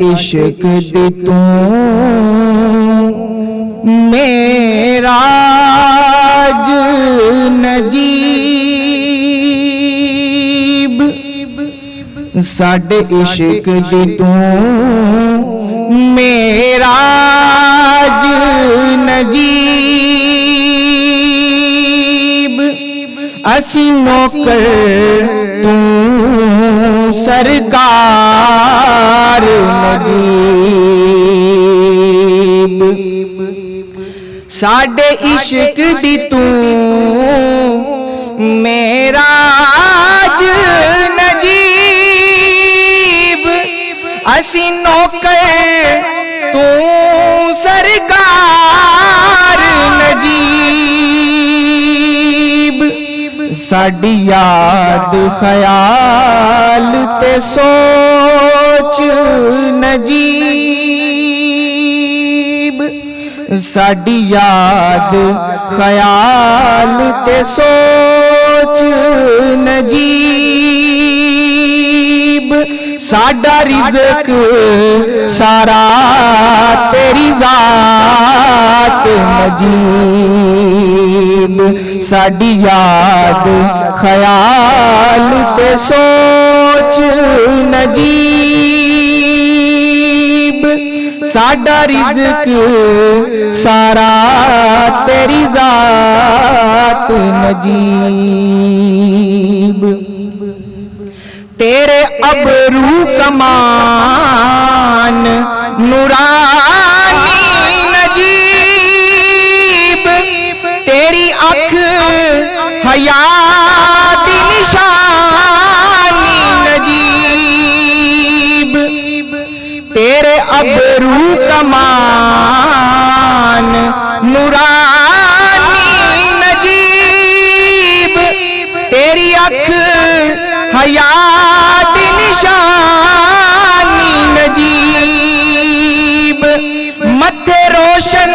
عشق دی تو معراج نجیب ساڈے عشق دی تو معراج نجیب اسی نوکر تو سرکار نجیب ساڈے عشق دی تو معراج نجیب اسی نوکر تو سرکار نجیب ساڈی یاد خیال تے سوچ نجیب ساڈی یاد خیال تے سوچ نجیب ساڈا رزق سارا تیری ذات نجیب ساڈی یاد خیال تے سوچ نجیب ساڈا رزق سارا تیری ذات نجیب تیرے ابرو کمان نورانی نجیب تیری اکھ حیا دی نشانی نجیب تیرے ابرو کمان نورانی نجیب تیری اکھ حیا دی نشانی نجیب متھے روشن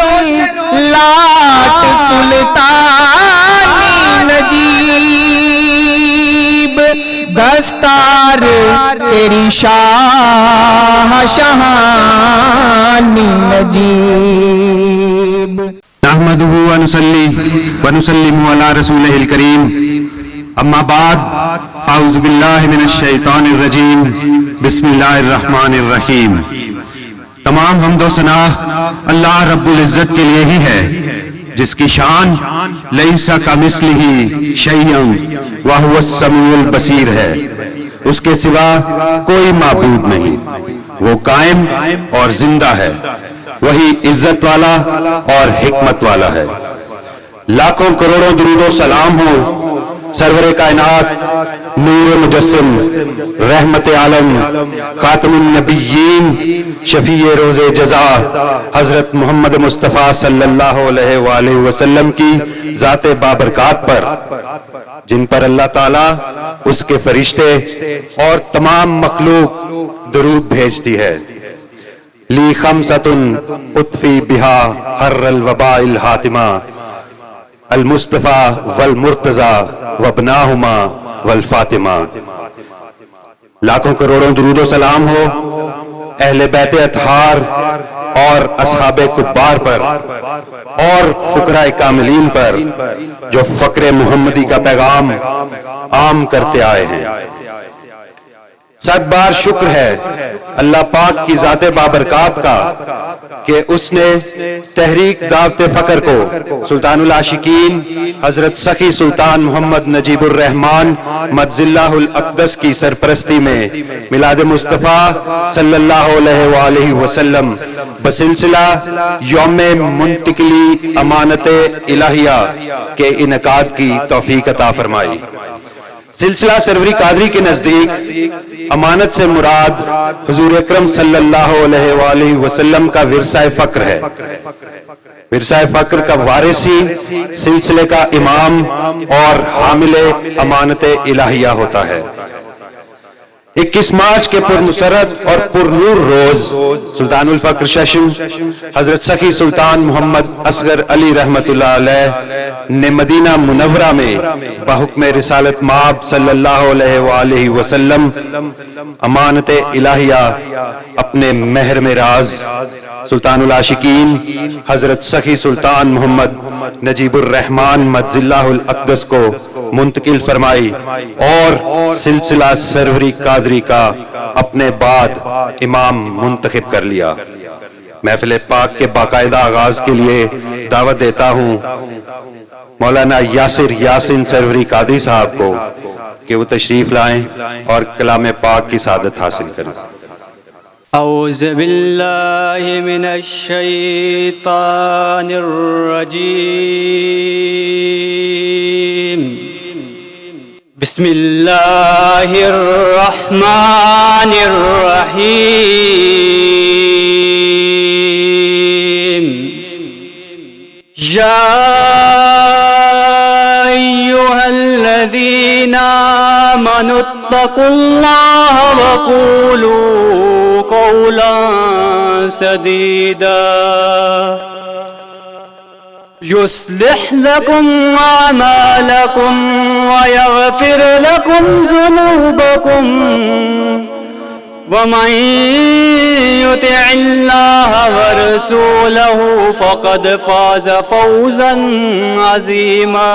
لاٹ سلطانی نجیب دستار تیری شاہ شہانی نجیب نحمده ونصلي ونسلم على رسوله الكريم اما بعد اعوذ باللہ من الشیطان الرجیم بسم اللہ الرحمن الرحیم تمام حمد و ثنا اللہ رب العزت کے لیے ہی ہے جس کی شان لیس کمثلہ شیء وہو السمیع البصیر ہے اس کے سوا کوئی معبود نہیں وہ قائم اور زندہ ہے وہی عزت والا اور حکمت والا ہے لاکھوں کروڑوں درود و سلام ہو سرور کائنات نور مجسم رحمت عالم خاتم النبیین شفیع روز جزا حضرت محمد مصطفیٰ صلی اللہ علیہ وآلہ وسلم کی ذات بابرکات پر جن پر اللہ تعالیٰ اس کے فرشتے اور تمام مخلوق درود بھیجتی ہے لی خمسۃ اطفی بہا حر الوباء الحاتمہ المصطفیٰ والمرتضیٰ وابناہما والفاطمہ لاکھوں کروڑوں درود و سلام ہو اہل بیت اطہار اور اصحاب کبار پر اور فقراء کاملین پر جو فقر محمدی کا پیغام عام کرتے آئے ہیں صد بار شکر ہے اللہ پاک کی ذات بابرکات کا کہ اس نے تحریک دعوت فقر کو سلطان العاشقین حضرت سخی سلطان محمد نجیب الرحمن مجز اللہ الاقدس کی سرپرستی میں میلاد مصطفیٰ صلی اللہ علیہ وآلہ وسلم بسلسلہ یوم منتقلی امانت الہیہ کے انعقاد کی توفیق عطا فرمائی سلسلہ سروری قادری کے نزدیک امانت سے مراد حضور اکرم صلی اللہ علیہ وآلہ وسلم کا ورثہ فقر ہے ورثہ فقر کا وارثی سلسلے کا امام اور حامل امانت الہیہ ہوتا ہے 21 مارچ کے پرمسرت اور پرنور روز سلطان الفقر ششم حضرت سخی سلطان محمد اصغر علی رحمت اللہ علیہ نے مدینہ منورہ میں بحکم رسالت مآب صلی اللہ علیہ وآلہ وسلم امانت الہیہ اپنے مہر راز سلطان العاشقین حضرت سخی سلطان محمد نجیب الرحمن مجز اللہ الاقدس کو منتقل فرمائی اور سلسلہ سروری قادری کا اپنے بعد امام منتخب کر لیا۔ محفل پاک کے باقاعدہ آغاز کے لیے دعوت دیتا ہوں مولانا یاسر یاسین سروری قادری صاحب کو کہ وہ تشریف لائیں اور کلام پاک کی سعادت حاصل کریں۔ اعوذ باللہ من الشیطان الرجیم بسم اللہ الرحمن الرحیم یا ایھا الذین آمنوا اتقوا اللہ وقولوا قولا سدیدا يصلح لكم أعمالكم ويغفر لكم ذنوبكم ومن يطع الله ورسوله فقد فاز فوزا عظيما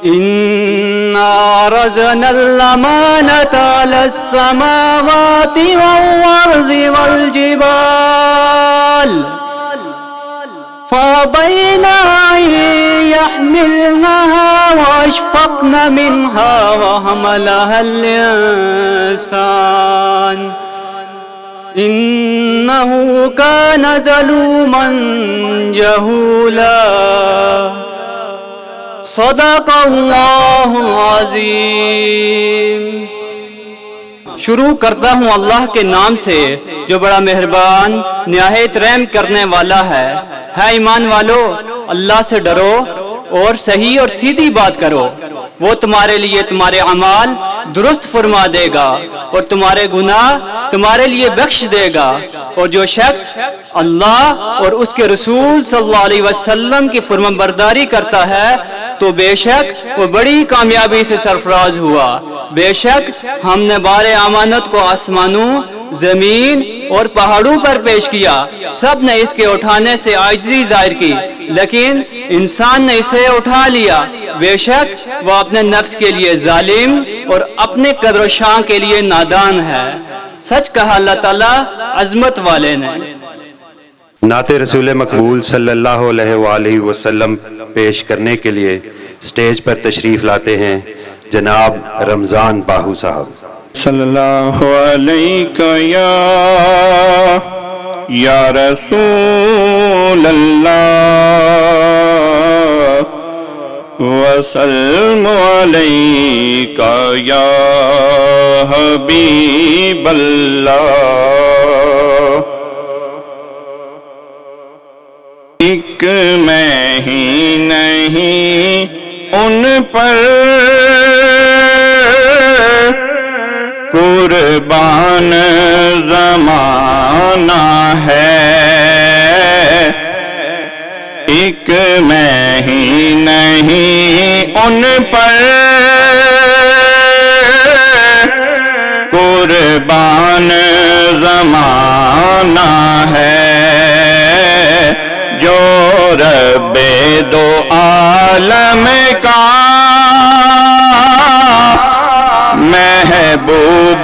إنا عرضنا الأمانة على السماوات والأرض والجبال فأبين أن يحملنها وأشفقن منها وحملها الإنسان إنه كان ظلوما جهولا صدق اللہ العظیم۔ شروع کرتا ہوں اللہ کے نام سے جو بڑا مہربان نہایت رحم کرنے والا ہے۔ ایمان والو، اللہ سے ڈرو اور صحیح اور سیدھی بات کرو، وہ تمہارے لیے تمہارے اعمال درست فرما دے گا اور تمہارے گناہ تمہارے لیے بخش دے گا، اور جو شخص اللہ اور اس کے رسول صلی اللہ علیہ وسلم کی فرمانبرداری کرتا ہے تو بے شک وہ بڑی کامیابی سے سرفراز ہوا۔ بے شک ہم نے بار امانت کو آسمانوں، زمین اور پہاڑوں پر پیش کیا، سب نے اس کے اٹھانے سے عاجزی ظاہر کی، لیکن انسان نے اسے اٹھا لیا۔ بے شک وہ اپنے نفس کے لیے ظالم اور اپنے قدر و شان کے لیے نادان ہے۔ سچ کہا اللہ تعالیٰ عظمت والے نے۔ نعت رسول مقبول صلی اللہ علیہ وآلہ وسلم پیش کرنے کے لیے سٹیج پر تشریف لاتے ہیں جناب رمضان باہو صاحب۔ صلی اللہ علیہ یا رسول اللہ وسلم علیک یا حبیب اللہ۔ ایک میں ہی نہیں ان پر قربان زمانہ ہے، ایک میں ہی نہیں ان پر قربان زمانہ ہے، جو رب دو عالم کا محبوب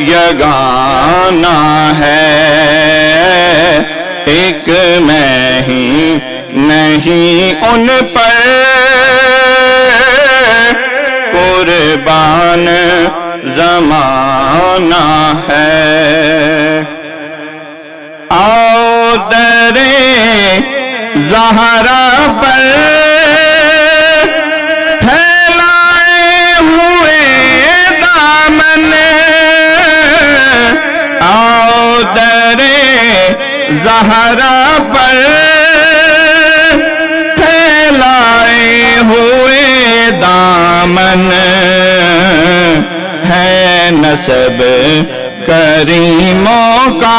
یگانہ ہے، ایک میں ہی نہیں ان پر قربان زمانہ ہے۔ آؤ در زہرا پر پھیلائے ہوئے دامن، آؤ در زہرا پر پھیلائے ہوئے دامن، ہے نسب کریموں کا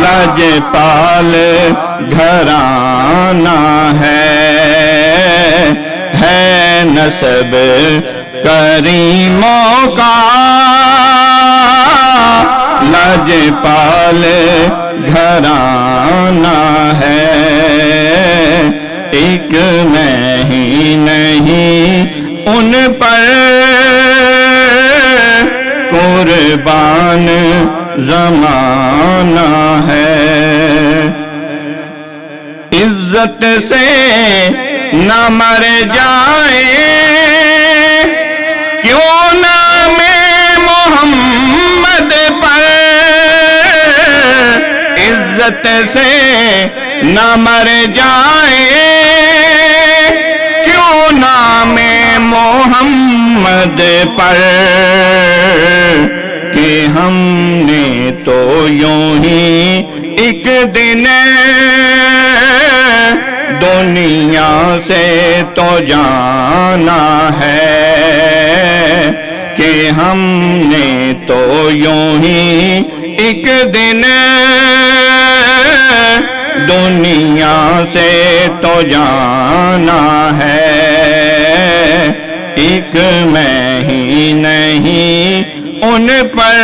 لاجپال گھرانہ ہے نسب کریموں کا لاجپال گھرانہ ہے ایک میں ہی نہیں ان پر قربان زمانہ ہے عزت سے نہ مر جائے کیوں نام محمد پر عزت سے نہ مر جائے کیوں نام محمد پر کہ ہم نے تو یوں ہی ایک دن دنیا سے تو جانا ہے کہ ہم نے تو یوں ہی ایک دن دنیا سے تو جانا ہے ایک میں ہی نہیں ان پر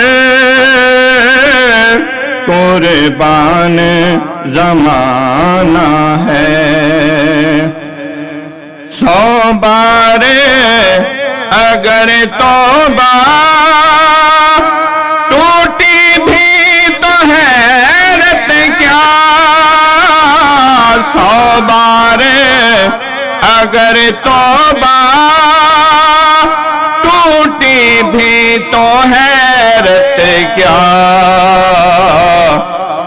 قربان زمانہ ہے 100 بار اگر توبہ ٹوٹی بھی تو حیرت کیا 100 بار اگر توبہ ٹوٹی بھی تو حیرت کیا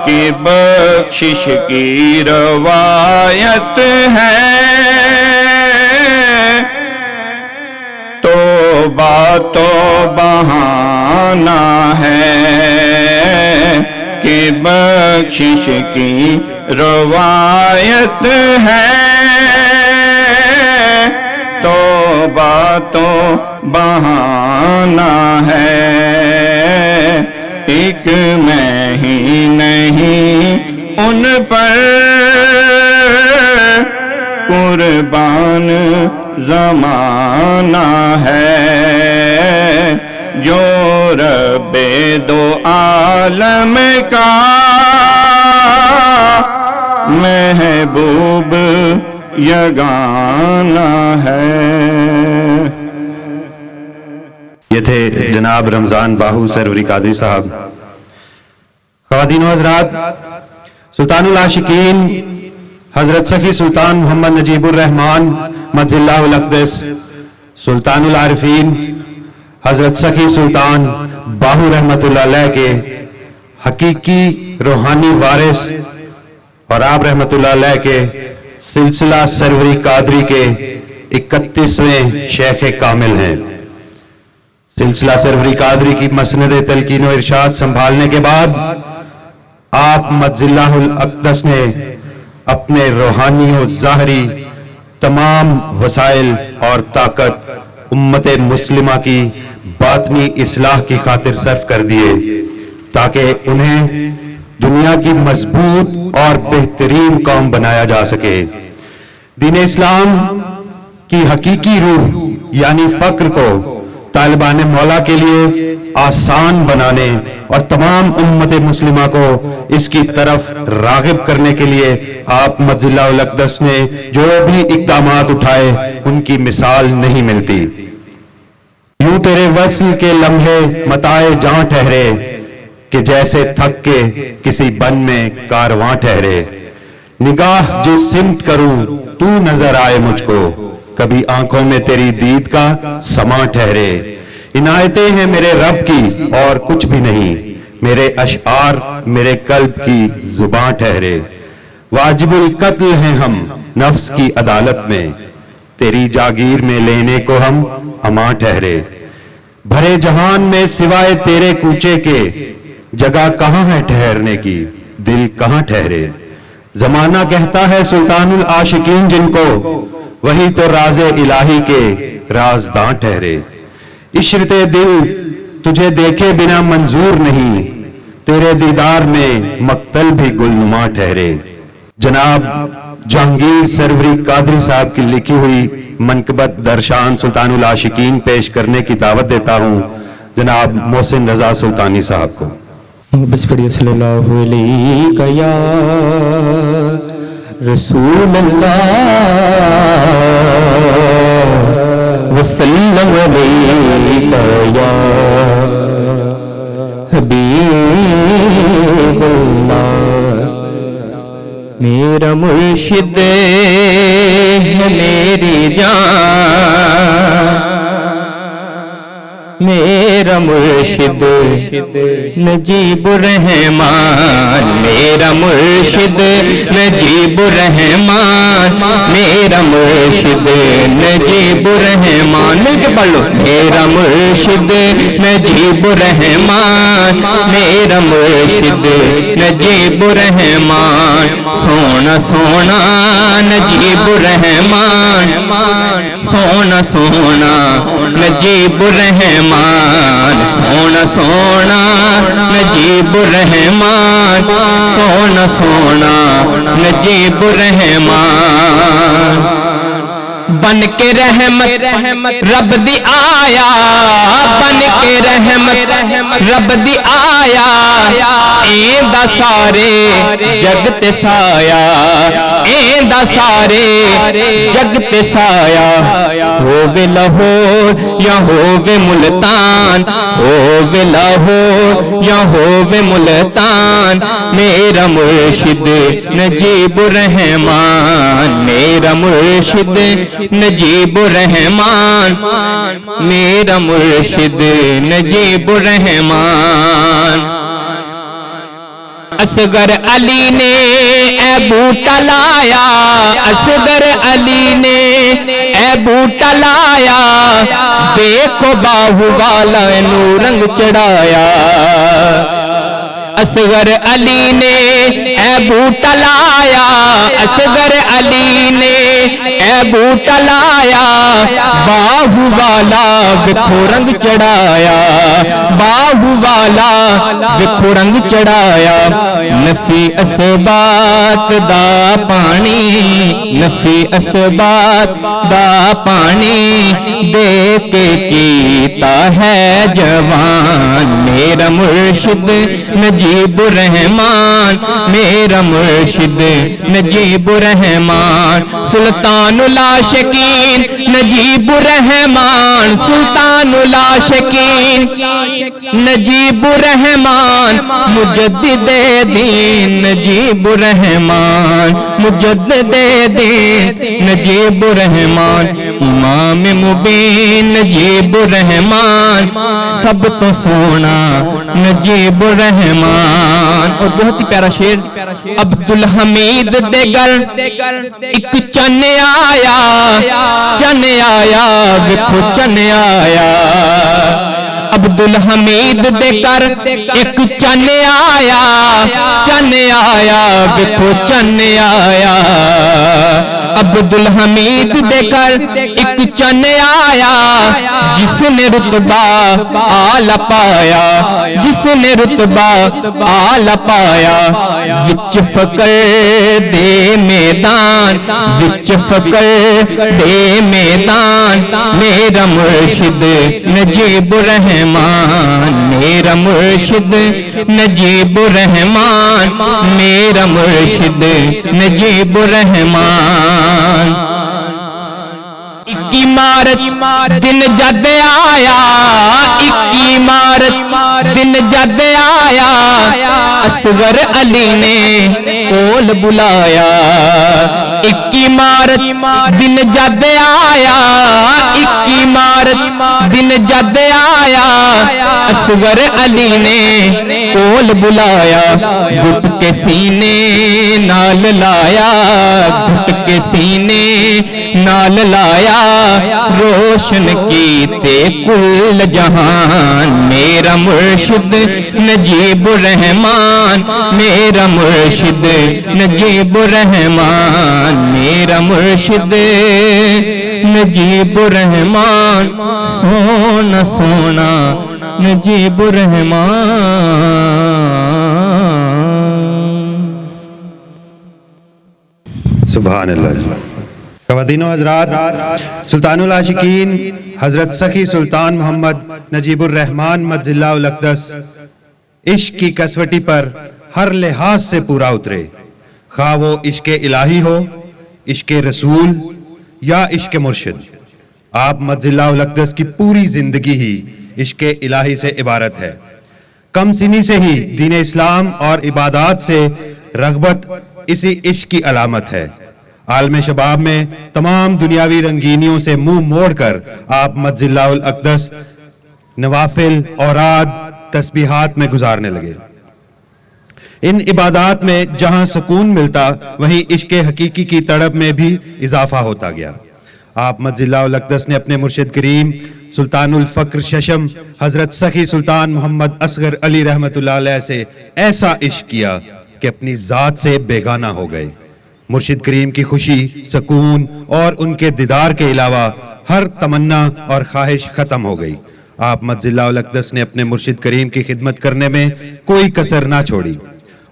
کہ بخشش کی روایت ہے توبہ تو بہانہ ہے کہ بخشش کی روایت ہے توبہ تو بہانہ ہے ایک میں ہی نہیں ان پر قربان زمانہ ہے جو رب دو عالم کا محبوب یگانہ ہے. یہ تھے جناب رمضان باہو سرور قادری صاحب. خواتین و حضرات، سلطان العاشقین حضرت سخی سلطان محمد نجیب الرحمان مجد اللہ الاقدس، سلطان العارفین حضرت سخی سلطان باہو رحمت اللہ علیہ کے حقیقی روحانی وارث اور آپ رحمت اللہ علیہ کے سلسلہ سروری قادری کے 31ویں شیخ کامل ہیں. سلسلہ سروری قادری کی مسند تلقین و ارشاد سنبھالنے کے بعد آپ مجد اللہ الاقدس نے اپنے روحانی و ظاہری تمام وسائل اور طاقت امت مسلمہ کی باطنی اصلاح کی خاطر صرف کر دیے تاکہ انہیں دنیا کی مضبوط اور بہترین قوم بنایا جا سکے. دین اسلام کی حقیقی روح یعنی فقر کو طالبان مولا کے لیے آسان بنانے اور تمام امت مسلمہ کو اس کی طرف راغب کرنے کے لیے آپ مجد اللہ الاقدس نے جو بھی اقدامات اٹھائے ان کی مثال نہیں ملتی. یوں تیرے وصل کے لمحے متاع جاں ٹھہرے کہ جیسے تھک کے کسی بن میں کارواں ٹھہرے. نگاہ جس سمت کروں تو نظر آئے مجھ کو کبھی آنکھوں میں تیری دید کا سما ٹھہرے. عنایتیں ہیں میرے رب کی اور کچھ بھی نہیں میرے اشعار میرے قلب کی زباں ٹھہرے. واجب القتل ہیں ہم نفس کی عدالت میں تیری جاگیر میں لینے کو ہم اماں ٹھہرے. بھرے جہان میں سوائے تیرے کوچے کے جگہ کہاں ہے ٹھہرنے کی دل کہاں ٹھہرے. زمانہ کہتا ہے سلطان العاشقین جن کو وہی تو راز الہی کے رازداں ٹھہرے. عشرت دل تجھے دیکھے بنا منظور نہیں، تیرے دیدار میں مقتل بھی گلنما ٹھہرے۔ جناب جہانگیر سروری قادری صاحب کی لکھی ہوئی منقبت درشان سلطان العاشقین پیش کرنے کی دعوت دیتا ہوں جناب محسن رضا سلطانی صاحب کو۔ بس پڑھیے صلی اللہ علیہ یا رسول اللہ وسلم علیہ یا حبیب اللہ۔ میرا مرشد ہے میری جان، میرا مرشد نجیب الرحمان، میرا مرشد نجیب الرحمان، میرا مرشد نجیب الرحمان۔ مل کے پڑھ لو۔ میرا مرشد نجیب الرحمان، میرا مرشد نجیب الرحمان، سونا سونا نجیب الرحمان، سونا سونا نجیب الرحمان، سونا سونا نجیب الرحمان، سونا سونا نجیب الرحمان۔ بن کے رحمت رب دی آیا، بن کے رحمت رب دی آیا، ایندا سارے جگ تے سایا، ایندا سارے جگ تے سایا۔ ہووے لاہور یا ہووے ملتان، ہووے لاہور یا ہووے ملتان، میرا مرشد نجیب الرحمان، میرا مرشد نجیب الرحمان، میرا مرشد نجیب الرحمان۔ اصغر علی نے اے بوٹا لایا، اصغر علی نے اے بوٹا لایا، دیکھو باہو والا نو رنگ چڑھایا۔ اصغر علی نے اے بوٹا لایا، اصغر علی نے اے بوٹا لایا، باہو والا وکھو رنگ چڑھایا، باہو والا وکھو رنگ چڑھایا۔ نفی اسبات دا پانی، نفی اسبات دا پانی، دے کے کیتا ہے جوان، میرا مرشد نجیب الرحمان، میرا مرشد نجیب الرحمان۔ سلطان العاشقین نجیب الرحمان، سلطان العاشقین نجیب الرحمان، مجدد دین نجیب الرحمان، مجدد دین نجیب الرحمان، امام مبین نجیب الرحمان، سب تو سونا نجیب الرحمان۔ اور بہت ہی پیارا شعر، عبدالحمید دے گھر ایک چن آیا، چن آیا ویکھو چن آیا۔ عبدالحمید دے کر ایک چن آیا، چن آیا ویکھو چن آیا۔ عبدالحمید دے کر ایک چن آیا، جس نے رتبہ اعلیٰ پایا، جس نے رتبہ اعلیٰ پایا۔ وچ فقر دے میدان، وچ فقر دے میدان، میرا مرشد نجیب الرحمان، میرا مرشد نجیب الرحمان، میرا مرشد نجیب الرحمان۔ اکی مارچ دن جد آیا، اکی مارچ دن جد آیا، اصغر علی نے کول بلایا۔ اکی مارچ دن جد آیا، اکی مارچ دن جد آیا، اصغر علی نے کول بلایا۔ گھٹ کے سینے نال لایا، گھٹ کے سینے نال لایا، روشن کیتے کل جہان، میرا مرشد نجیب الرحمان، میرا مرشد نجیب الرحمان، میرا مرشد نجیب الرحمان سونا سونا نجیب الرحمان. سبحان اللہ. خواتین و حضرات، سلطان العاشقین حضرت سخی سلطان محمد نجیب الرحمان مجزی اللہ الاقدس عشق کی کسوٹی پر ہر لحاظ سے پورا اترے، خواہ وہ عشق الہی ہو، عشق رسول یا عشق مرشد. آپ مجزی اللہ الاقدس کی پوری زندگی ہی عشق الہی سے عبارت ہے. کم سنی سے ہی دین اسلام اور عبادات سے رغبت اسی عشق کی علامت ہے. عالم شباب میں تمام دنیاوی رنگینیوں سے منہ موڑ کر آپ مجزی اللہ الاقدس نوافل، اوراد، تسبیحات میں گزارنے لگے. ان عبادات میں جہاں سکون ملتا وہیں عشق حقیقی کی تڑپ میں بھی اضافہ ہوتا گیا. آپ مجزی اللہ الاقدس نے اپنے مرشد کریم سلطان الفقر ششم حضرت سخی سلطان محمد اصغر علی رحمۃ اللہ علیہ سے ایسا عشق کیا کہ اپنی ذات سے بیگانہ ہو گئے. مرشد کریم کی خوشی، سکون اور ان کے دیدار کے علاوہ ہر تمنا اور خواہش ختم ہو گئی. آپ مجزی اللہ الاقدس نے اپنے مرشد کریم کی خدمت کرنے میں کوئی کسر نہ چھوڑی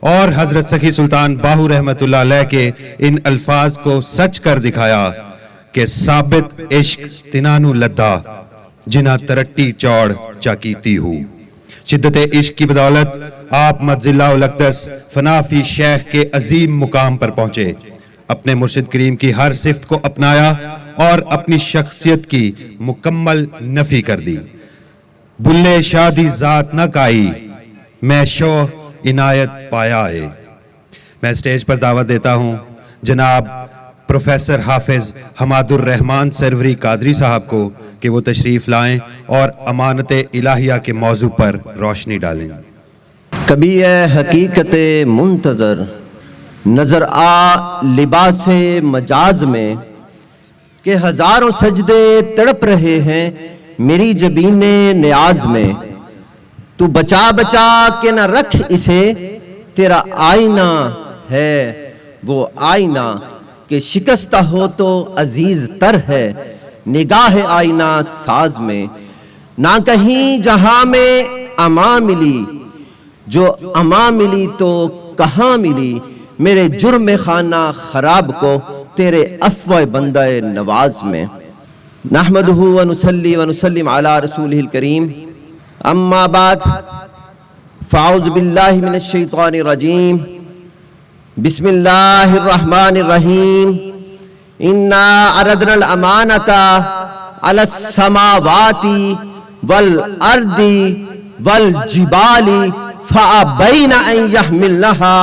اور حضرت سخی سلطان باہو رحمۃ اللہ علیہ کے ان الفاظ کو سچ کر دکھایا کہ ثابت عشق تنانو لدا جنا ترٹی چوڑ چاکیتی ہو. شدت عشق کی بدولت آپ مجزی اللہ الاقدس فنا فی شیخ کے عظیم مقام پر پہنچے. اپنے مرشد کریم کی ہر صفت کو اپنایا اور اپنی شخصیت کی مکمل نفی کر دی. بلے شادی ذات نہ کائی میں شو عنایت پایا ہے. میں اسٹیج پر دعوت دیتا ہوں جناب پروفیسر حافظ حماد الرحمان سروری قادری صاحب کو کہ وہ تشریف لائیں اور امانت الہیہ کے موضوع پر روشنی ڈالیں. کبھی اے حقیقت منتظر نظر آ لباس مجاز میں کہ ہزاروں سجدے تڑپ رہے ہیں میری جبین نیاز میں. تو بچا بچا کے نہ رکھ اسے، تیرا آئینہ ہے وہ آئینہ کہ شکستہ ہو تو عزیز تر ہے نگاہ آئینہ ساز میں. نہ کہیں جہاں میں امان ملی، جو امان ملی تو کہاں ملی میرے جرم خانہ خراب کو تیرے عفو بندہ نواز میں. نحمدہ ونصلی ونسلم علی رسولہ الکریم. اما بعد فاعوذ باللہ من الشیطان الرجیم. بسم اللہ الرحمن الرحیم. انا عرضنا الامانۃ علی السماوات والارض والجبال فابین ان یحملنها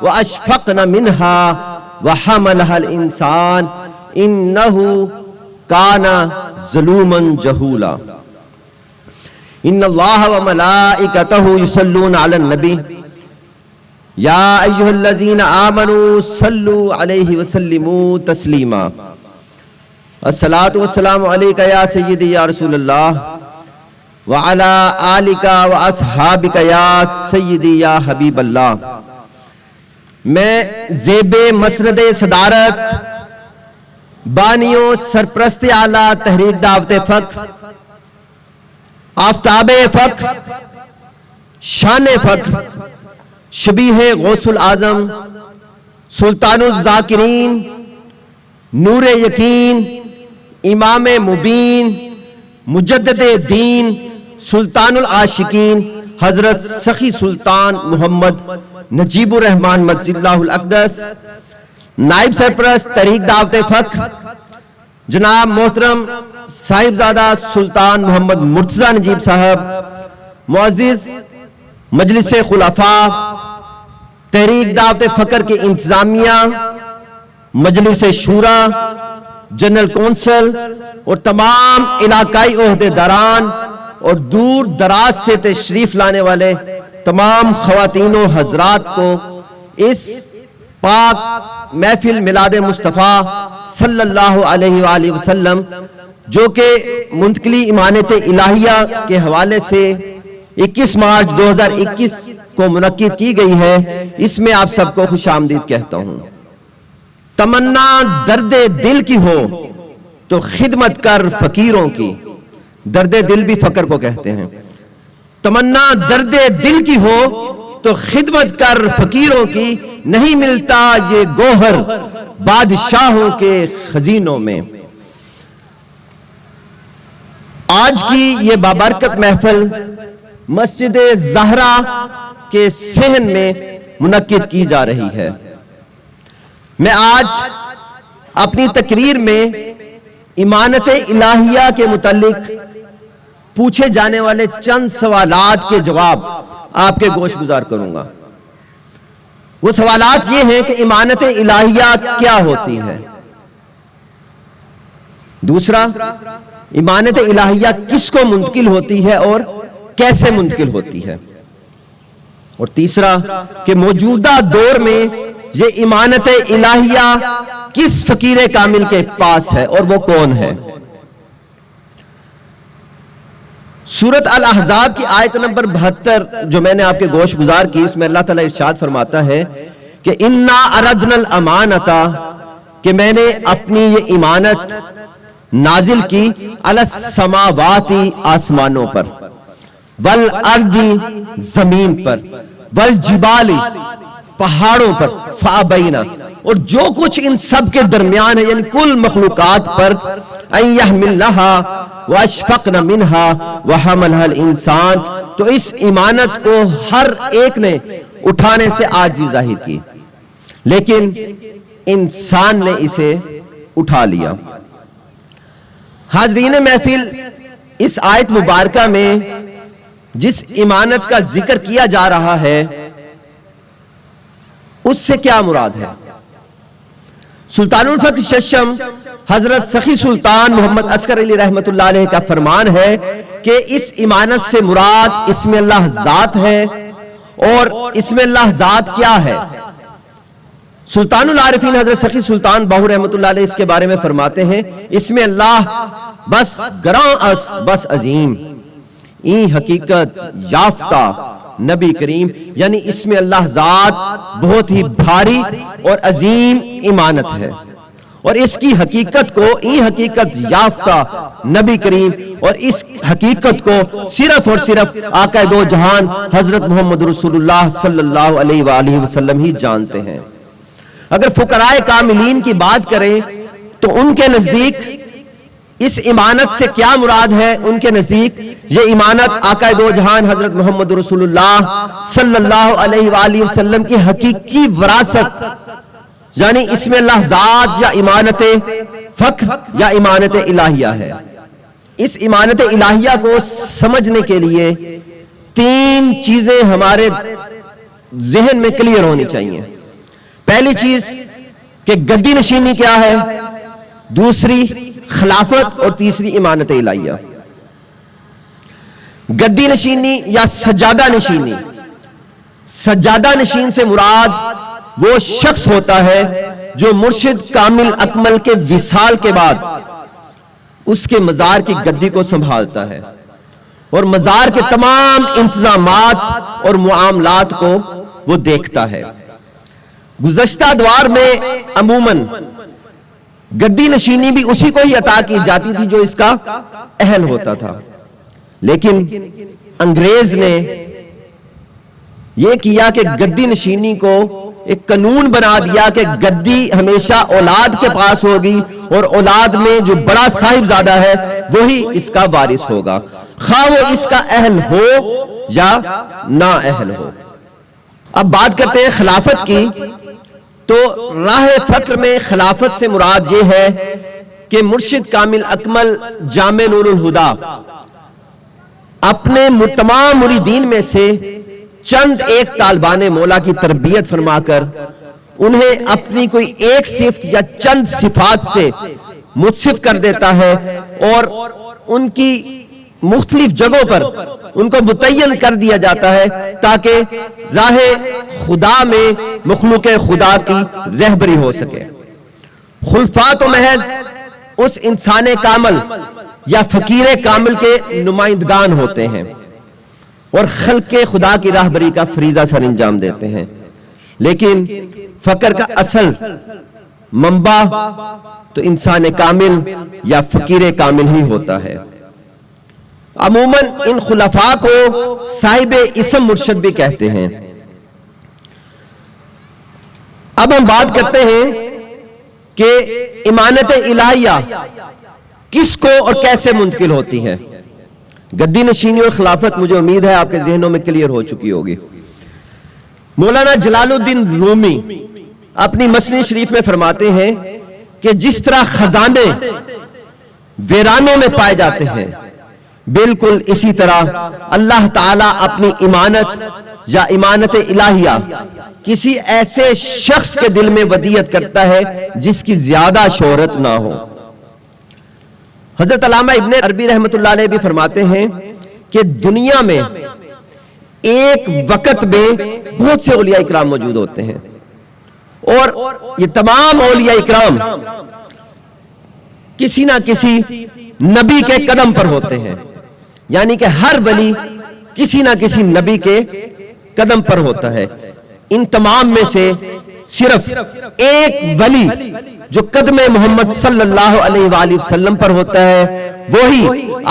واشفقن منها وحملها الانسان انه کان ظلوما جہولا. ان اللہ وملائکتہ یصلون علی النبی یا ایہا الذین آمنوا صلوا علیہ وسلموا تسلیما. الصلاۃ والسلام علیک یا سیدی یا رسول اللہ وعلی آلک واصحابک یا سیدی یا حبیب اللہ. میں زیب مسند صدارت بانیوں سرپرست اعلیٰ تحریک دعوت فقر، آفتاب فقر، شان فقر، شبیہ غوث العظم، سلطان الذاکرین، نور یقین، امام مبین، مجدد دین، سلطان العاشقین حضرت سخی سلطان محمد نجیب الرحمان مجزی اللہ الاقدس، نائب سرپرست تحریک دعوت فقر جناب محترم صاحبزادہ سلطان محمد مرتضی نجیب صاحب، معزز مجلس خلفاء، تحریک دعوت فقر کے انتظامیہ، مجلس شورا، جنرل کونسل اور تمام علاقائی عہدیداران اور دور دراز سے تشریف لانے والے تمام خواتین و حضرات کو اس پاک محفل میلاد مصطفیٰ صلی اللہ علیہ وآلہ وسلم جو کہ منتقلی امانت الہیہ کے حوالے سے 21 مارچ 2021 کو منعقد کی گئی ہے، اس میں آپ سب کو خوش آمدید کہتا ہوں. تمنا درد دل کی ہو تو خدمت کر فقیروں کی. درد دل بھی فقر کو کہتے ہیں. تمنا درد دل کی ہو تو خدمت کر فقیروں کی. نہیں ملتا یہ گوہر بادشاہوں کے خزینوں میں. آج کی یہ بابرکت محفل مسجد زہرا کے صحن میں منعقد کی جا رہی ہے. میں آج اپنی تقریر میں امانت الہیہ کے متعلق پوچھے جانے والے چند سوالات کے جواب آپ کے گوش گزار کروں گا. وہ سوالات یہ ہیں کہ امانت الہیہ کیا ہوتی ہے؟ دوسرا، امانت الہیہ کس کو منتقل ہوتی ہے اور کیسے منتقل ہوتی ہے؟ اور تیسرا کہ موجودہ دور میں یہ امانت الہیہ کس فقیر کامل کے پاس ہے اور وہ کون ہے؟ سورۃ الاحزاب کی آیت نمبر 72 جو میں نے آپ کے گوش گزار کی، اس میں اللہ تعالیٰ ارشاد فرماتا ہے کہ اِنَّا أَرَدْنَا الْأَمَانَةَ، کہ میں نے اپنی یہ امانت نازل کی علی السماوات آسمانوں پر، والارض زمین پر، والجبال پہاڑوں پر، فابینا اور جو کچھ ان سب کے درمیان ہے یعنی کل مخلوقات پر، ان یحملنها واشفقن منها وحملها الانسان، تو اس امانت کو ہر ایک نے اٹھانے سے عاجزی ظاہر کی لیکن انسان نے اسے اٹھا لیا. حاضرین محفل، اس آیت مبارکہ میں جس امانت کا ذکر کیا جا رہا ہے اس سے کیا مراد ہے؟ سلطان الفقر ششم حضرت سخی سلطان محمد عسکر علی رحمت اللہ علیہ کا فرمان ہے کہ اس امانت سے مراد اسم اللہ ذات ہے. اور اسم اللہ ذات کیا ہے؟ سلطان العارفین حضرت سخی سلطان باہو رحمت اللہ علیہ اس کے بارے میں فرماتے ہیں، اسم اللہ بس گراں است بس عظیم، این حقیقت یافتہ نبی کریم، یعنی اسم اللہ ذات بہت ہی بھاری اور عظیم امانت ہے اور اس کی حقیقت کو این حقیقت یافتہ نبی کریم اور اس حقیقت کو صرف اور صرف آقا دو جہان حضرت محمد رسول اللہ صلی اللہ علیہ وآلہ وسلم ہی جانتے ہیں. اگر فقراء کاملین کی بات کریں تو ان کے نزدیک اس امانت سے کیا مراد ہے؟ ان کے نزدیک یہ امانت آقا دو جہان حضرت محمد رسول اللہ صلی اللہ علیہ وآلہ وسلم کی حقیقی وراثت یعنی اسم اللہ ذات یا امانت فخر یا امانت الہیہ ہے. اس امانت الہیہ کو سمجھنے کے لیے تین چیزیں ہمارے ذہن میں کلیئر ہونی چاہیے. پہلی چیز کہ گدی نشینی کیا ہے، دوسری خلافت اور تیسری امانت الہیہ. گدی نشینی یا سجادہ نشینی، سجادہ نشین سے مراد وہ شخص ہوتا ہے جو مرشد کامل اکمل کے وصال کے بعد اس کے مزار کی گدی کو سنبھالتا ہے اور مزار کے تمام انتظامات اور معاملات کو وہ دیکھتا ہے. گزشتہ ادوار میں عموماً گدی نشینی بھی اسی کو ہی عطا کی جاتی تھی جو اس کا اہل ہوتا تھا، لیکن انگریز نے یہ کیا کہ گدی نشینی کو ایک قانون بنا دیا کہ گدی ہمیشہ اولاد کے پاس ہوگی اور اولاد میں جو بڑا صاحبزادہ ہے وہی اس کا وارث ہوگا، خواہ وہ اس کا اہل ہو یا نا اہل ہو. اب بات کرتے ہیں خلافت کی، تو راہ فقر میں خلافت سے مراد یہ ہے کہ مرشد کامل اکمل جامع نور الہدا اپنے تمام مریدین میں سے چند ایک طالبان مولا کی تربیت فرما کر انہیں اپنی کوئی ایک صفت یا چند صفات سے متصف کر دیتا ہے اور ان کی مختلف جگہوں پر ان کو متعین کر دیا جاتا ہے تاکہ راہ خدا میں مخلوق خدا کی رہبری ہو سکے. خلفاء تو محض اس انسان کامل یا فقیر کامل کے نمائندگان ہوتے ہیں اور خلق خدا کی راہبری کا فریضہ سر انجام دیتے ہیں، لیکن فقر کا اصل منبع تو انسان کامل یا فقیر کامل ہی ہوتا ہے۔ عموماً ان خلفاء کو صاحب اسم مرشد بھی کہتے ہیں۔ اب ہم بات کرتے ہیں کہ امانت الہیہ کس کو اور کیسے منتقل ہوتی ہے۔ گدی نشینی اور خلافت مجھے امید ہے آپ کے ذہنوں میں کلیئر ہو چکی ہوگی۔ مولانا جلال الدین رومی اپنی مثنی شریف میں فرماتے ہیں کہ جس طرح خزانے ویرانوں میں پائے جاتے ہیں، بالکل اسی طرح اللہ تعالیٰ اپنی امانت یا امانت الہیہ کسی ایسے شخص کے دل میں ودیعت کرتا ہے جس کی زیادہ شہرت نہ ہو۔ حضرت علامہ ابن عربی رحمۃ اللہ علیہ بھی فرماتے ہیں کہ دنیا میں ایک وقت میں بہت سے اولیاء اکرام موجود ہوتے ہیں، اور یہ تمام اولیاء اکرام کسی نہ کسی نبی کے قدم پر ہوتے ہیں، یعنی کہ ہر ولی کسی نہ کسی نبی کے قدم پر ہوتا ہے۔ ان تمام میں سے صرف ایک ولی جو قدم محمد صلی اللہ علیہ وآلہ وسلم پر ہوتا ہے، وہی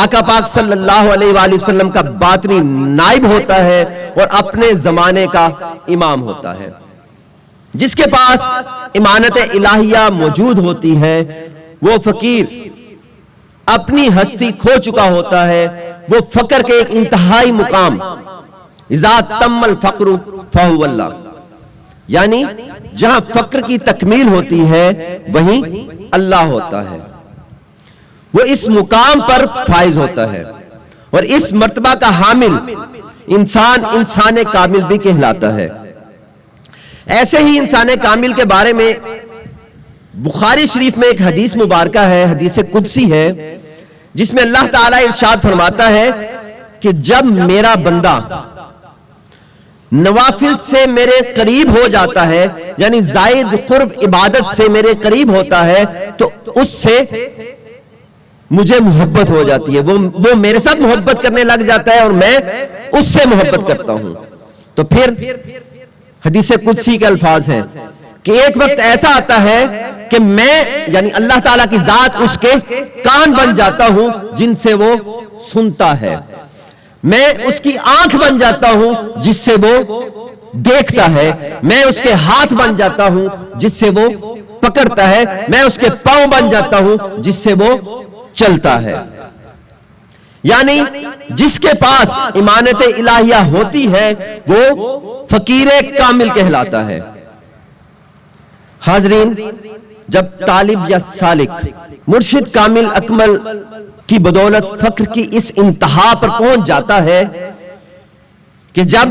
آقا پاک صلی اللہ علیہ وآلہ وسلم کا باطنی نائب ہوتا ہے اور اپنے زمانے کا امام ہوتا ہے۔ جس کے پاس امانت الہیہ موجود ہوتی ہے وہ فقیر اپنی ہستی کھو چکا ہوتا ہے، وہ فقر کے ایک انتہائی مقام اذا تم الفقر فہو اللہ، یعنی جہاں فقر کی تکمیل ہوتی ہے وہیں اللہ ہوتا ہے، وہ اس مقام پر فائز ہوتا ہے، اور اس مرتبہ کا حامل انسان کامل بھی کہلاتا ہے۔ ایسے ہی انسان کامل کے بارے میں بخاری شریف میں ایک حدیث مبارکہ ہے، حدیث قدسی ہے، جس میں اللہ تعالیٰ ارشاد فرماتا ہے کہ جب میرا بندہ نوافل سے میرے قریب ہو جاتا ہے، یعنی زائد قرب عبادت سے میرے قریب ہوتا ہے، تو اس سے مجھے محبت ہو جاتی ہے، وہ میرے ساتھ محبت کرنے لگ جاتا ہے اور میں اس سے محبت کرتا ہوں۔ تو پھر حدیث قدسی کے الفاظ ہیں کہ ایک وقت ایسا آتا ہے کہ میں یعنی اللہ تعالیٰ کی ذات اس کے کان بن جاتا ہوں جن سے وہ سنتا ہے، میں اس کی آنکھ بن جاتا ہوں جس سے وہ دیکھتا ہے، میں اس کے ہاتھ بن جاتا ہوں جس سے وہ پکڑتا ہے، میں اس کے پاؤں بن جاتا ہوں جس سے وہ چلتا ہے۔ یعنی جس کے پاس امانت الہیہ ہوتی ہے وہ فقیر کامل کہلاتا ہے۔ حاضرین، جب طالب یا سالک مرشد کامل اکمل کی بدولت فقر کی اس انتہا پر پہنچ جاتا ہے کہ جب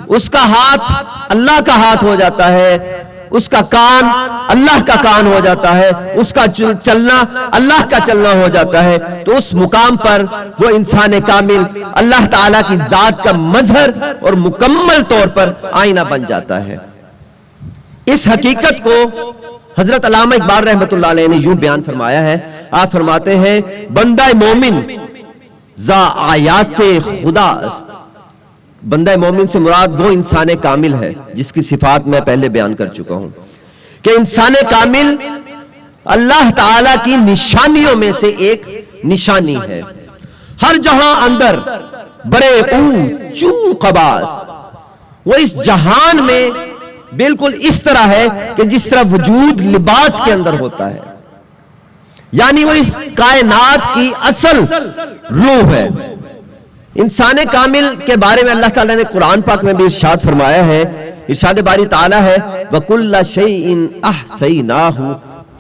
اس کا ہاتھ اللہ کا ہاتھ ہو جاتا ہے، اس کا کان اللہ کا کان ہو جاتا ہے، اس کا چلنا اللہ کا چلنا ہو جاتا ہے، تو اس مقام پر وہ انسان کامل اللہ تعالیٰ کی ذات کا مظہر اور مکمل طور پر آئینہ بن جاتا ہے۔ اس حقیقت کو حضرت علامہ اقبال رحمۃ اللہ علیہ نے یوں بیان فرمایا ہے، آپ فرماتے ہیں بندہ مومن ذا آیات خدا است۔ بندہ مومن سے مراد وہ انسان کامل ہے جس کی صفات میں پہلے بیان کر چکا ہوں کہ انسان کامل اللہ تعالی کی نشانیوں میں سے ایک نشانی ہے۔ ہر جہاں اندر بڑے اونچوں قباس، وہ اس جہان میں بالکل اس طرح ہے کہ جس طرح وجود لباس کے اندر ہوتا ہے، یعنی وہ اس کائنات کی اصل روح ہے۔ انسان کامل کے بارے میں اللہ تعالیٰ نے قرآن پاک میں بھی ارشاد فرمایا ہے، ارشاد باری تعالیٰ ہے وَكُلَّ شَيْءٍ أَحْصَيْنَاهُ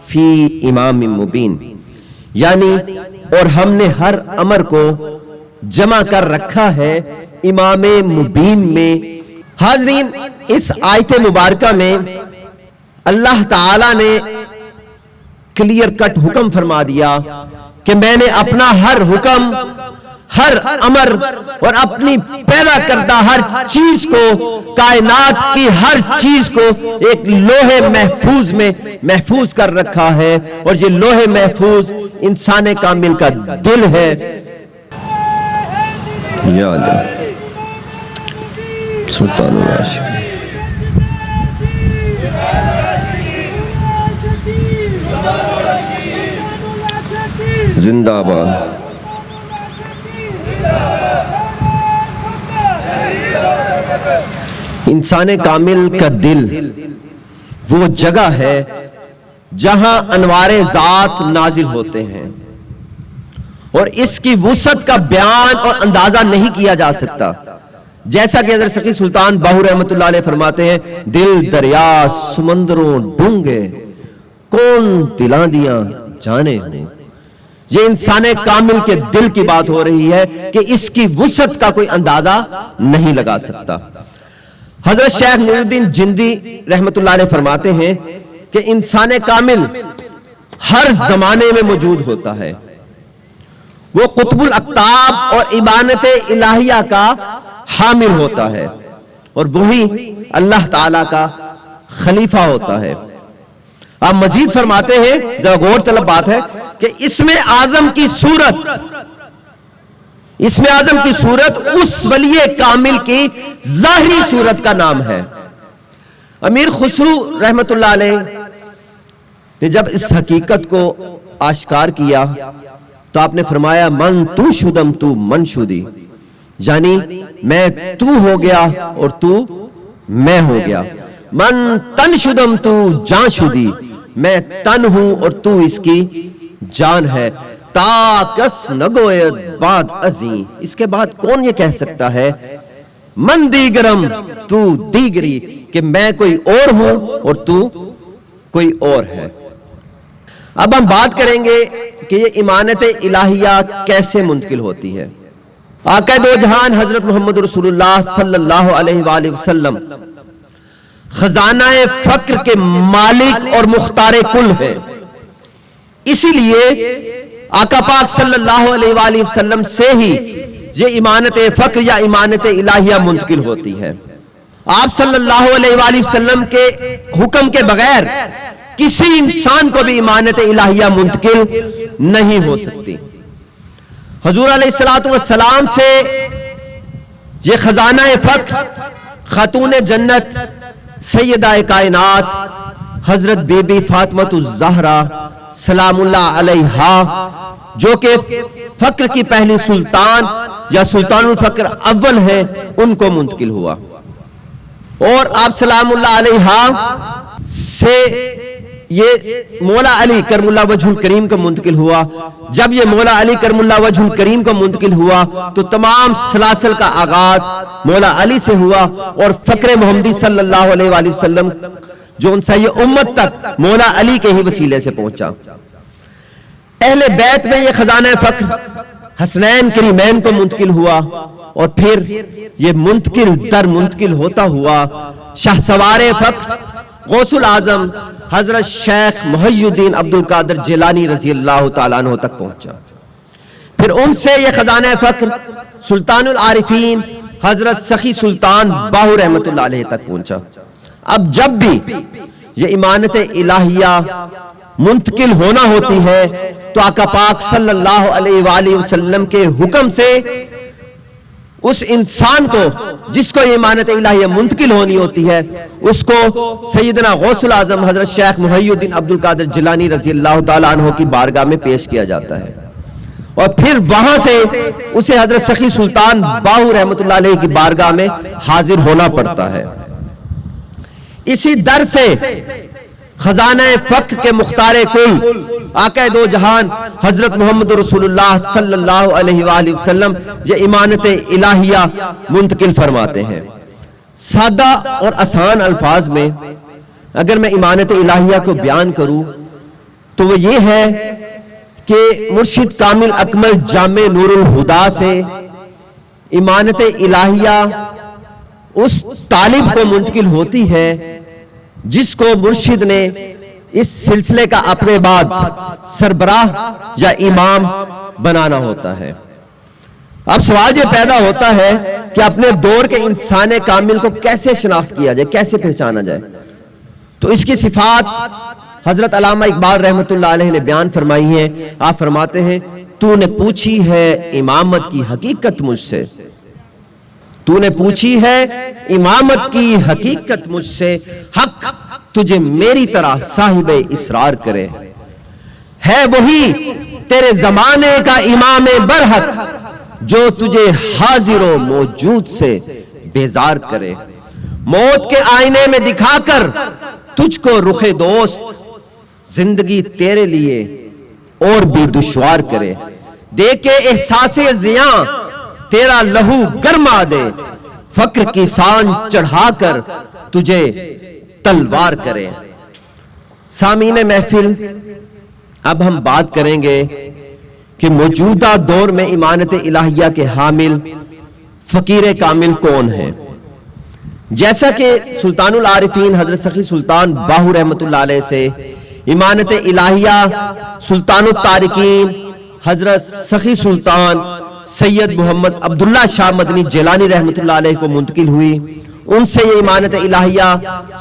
فِي إِمَامٍ مُبِينٍ، یعنی اور ہم نے ہر امر کو جمع کر رکھا ہے امام مبین میں۔ حاضرین، اس آیت مبارکہ میں اللہ تعالیٰ نے کلیئر کٹ حکم فرما دیا کہ میں نے اپنا ہر حکم، ہر امر اور اپنی پیدا کردہ ہر چیز کو، کائنات کی ہر چیز کو ایک لوح محفوظ میں محفوظ کر رکھا ہے، اور یہ لوح محفوظ انسان کامل کا دل ہے۔ یا اللہ سلطان العاشقین۔ زندہ باد. انسان کامل کا دل وہ جگہ ہے جہاں انوار ذات نازل ہوتے ہیں اور اس کی وسعت کا بیان اور اندازہ نہیں کیا جا سکتا. جیسا کہ حضرت سخی سلطان باہو رحمت اللہ علیہ فرماتے ہیں، دل دریا سمندروں ڈونگے کون تلا دیاں جانے ہوں. یہ انسان کامل کے دل کی بات ہو رہی ہے کہ اس کی وسعت کا کوئی اندازہ نہیں لگا سکتا. حضرت شیخ نور الدین جندی رحمت اللہ علیہ فرماتے ہیں کہ انسان کامل ہر زمانے میں موجود ہوتا ہے. وہ قطب الاقطاب اور ایمانت الہیہ کا حامل ہوتا ہے اور وہی اللہ تعالی کا خلیفہ ہوتا ہے. آپ مزید فرماتے ہیں، ذرا غور طلب بات ہے، کہ اسم اعظم کی صورت اس ولی کامل کی ظاہری صورت کا نام ہے. امیر خسرو رحمت اللہ علیہ نے جب اس حقیقت کو آشکار کیا تو آپ نے فرمایا، من تو شدم تو من شدی، یعنی میں تو ہو گیا اور تو میں ہو گیا. من تن شدم تو جان شدی، میں تن ہوں اور تو اس کی جان ہے. تا کس نگوید بعد ازیں، اس کے بعد کون یہ کہہ سکتا ہے من دیگرم تو دیگری، کہ میں کوئی اور ہوں اور تو کوئی اور ہے. اب ہم بات کریں گے کہ یہ ایمانت الہیہ کیسے منتقل ہوتی ہے. آقا دو جہان حضرت محمد رسول اللہ صلی اللہ علیہ وآلہ وسلم خزانہ فقر کے مالک اور مختار کل ہے. اسی لیے آقا پاک صلی اللہ علیہ وآلہ وسلم سے ہی یہ ایمانت فقر یا ایمانت الہیہ منتقل ہوتی ہے. آپ صلی اللہ علیہ وآلہ وسلم کے حکم کے بغیر کسی انسان کو بھی ایمانت الہیہ منتقل نہیں ہو سکتی. حضور علیہ السلام سے یہ خزانہ فقر خاتون جنت سیدہ کائنات حضرت بی بی فاطمہ الزہرا سلام اللہ علیہا، جو کہ فقر کی پہلی سلطان یا سلطان الفقر اول ہے، ان کو منتقل ہوا. اور آپ سلام اللہ علیہا سے یہ مولا علی کرم اللہ وجہ الکریم کا منتقل ہوا. جب یہ مولا علی کرم اللہ وجہ الکریم کا منتقل ہوا تو تمام سلاسل کا آغاز مولا علی سے ہوا اور فقر محمدی صلی اللہ علیہ وآلہ وسلم جو ان سے یہ امت تک مولا علی کے ہی وسیلے سے پہنچا. اہل بیت میں یہ خزانہ فقر حسنین کریمین کو منتقل ہوا اور پھر یہ منتقل در منتقل ہوتا ہوا شاہ سوار فقر غوث العظم حضرت شیخ محی الدین عبد القادر جیلانی رضی اللہ تعالیٰ عنہ تک پہنچا. پھر ان سے یہ خزانہ فقر سلطان العارفین حضرت سخی سلطان باہو رحمت اللہ علیہ تک پہنچا. اب جب بھی یہ ایمانت الہیہ منتقل ہونا ہوتی ہے تو آقا پاک صلی اللہ علیہ وآلہ وسلم کے حکم سے اس انسان کو جس کو یہ ایمانت الہیہ منتقل ہونی ہوتی ہے اس کو سیدنا غوث العظم حضرت شیخ محی الدین عبد القادر جیلانی رضی اللہ تعالیٰ عنہ کی بارگاہ میں پیش کیا جاتا ہے اور پھر وہاں سے اسے حضرت سخی سلطان باہو رحمت اللہ علیہ کی بارگاہ میں حاضر ہونا پڑتا ہے. اسی در سے خزانہ فقر کے مختار کل آقا دو جہان حضرت محمد رسول اللہ صلی اللہ علیہ وآلہ وسلم یہ ایمانت الہیہ منتقل فرماتے ہیں. سادہ اور آسان الفاظ میں اگر میں ایمانت الہیہ کو بیان کروں تو وہ یہ ہے کہ مرشد کامل اکمل جامع نور الہدا سے ایمانت الہیہ اس طالب کو منتقل ہوتی ہے جس کو مرشد نے اس سلسلے کا اپنے بعد سربراہ یا امام بنانا ہوتا ہے. اب سوال یہ پیدا ہوتا ہے کہ اپنے دور کے انسان کامل کو کیسے شناخت کیا جائے، کیسے پہچانا جائے. تو اس کی صفات حضرت علامہ اقبال رحمت اللہ علیہ نے بیان فرمائی ہیں. آپ فرماتے ہیں، تو نے پوچھی ہے امامت کی حقیقت مجھ سے، تو نے پوچھی ہے امامت کی حقیقت مجھ سے، حق تجھے میری طرح صاحب اسرار کرے. ہے وہی تیرے زمانے کا امام برحق جو تجھے حاضر و موجود سے بیزار کرے، موت کے آئینے میں دکھا کر تجھ کو رخ دوست زندگی تیرے لیے اور بھی دشوار کرے، دے کے احساس زیاں تیرا لہو گرما دے، فقر کی سان چڑھا کر تجھے تلوار کرے۔ سامعین محفل، اب ہم بات کریں گے کہ موجودہ دور میں امانت الہیہ کے حامل فقیر کامل کون ہیں۔ جیسا کہ سلطان العارفین حضرت سخی سلطان باہو رحمت اللہ علیہ سے امانت الہیہ سلطان التارکین حضرت سخی سلطان سید محمد عبداللہ شاہ مدنی جیلانی رحمت اللہ علیہ کو منتقل ہوئی، ان سے یہ امانت الہیہ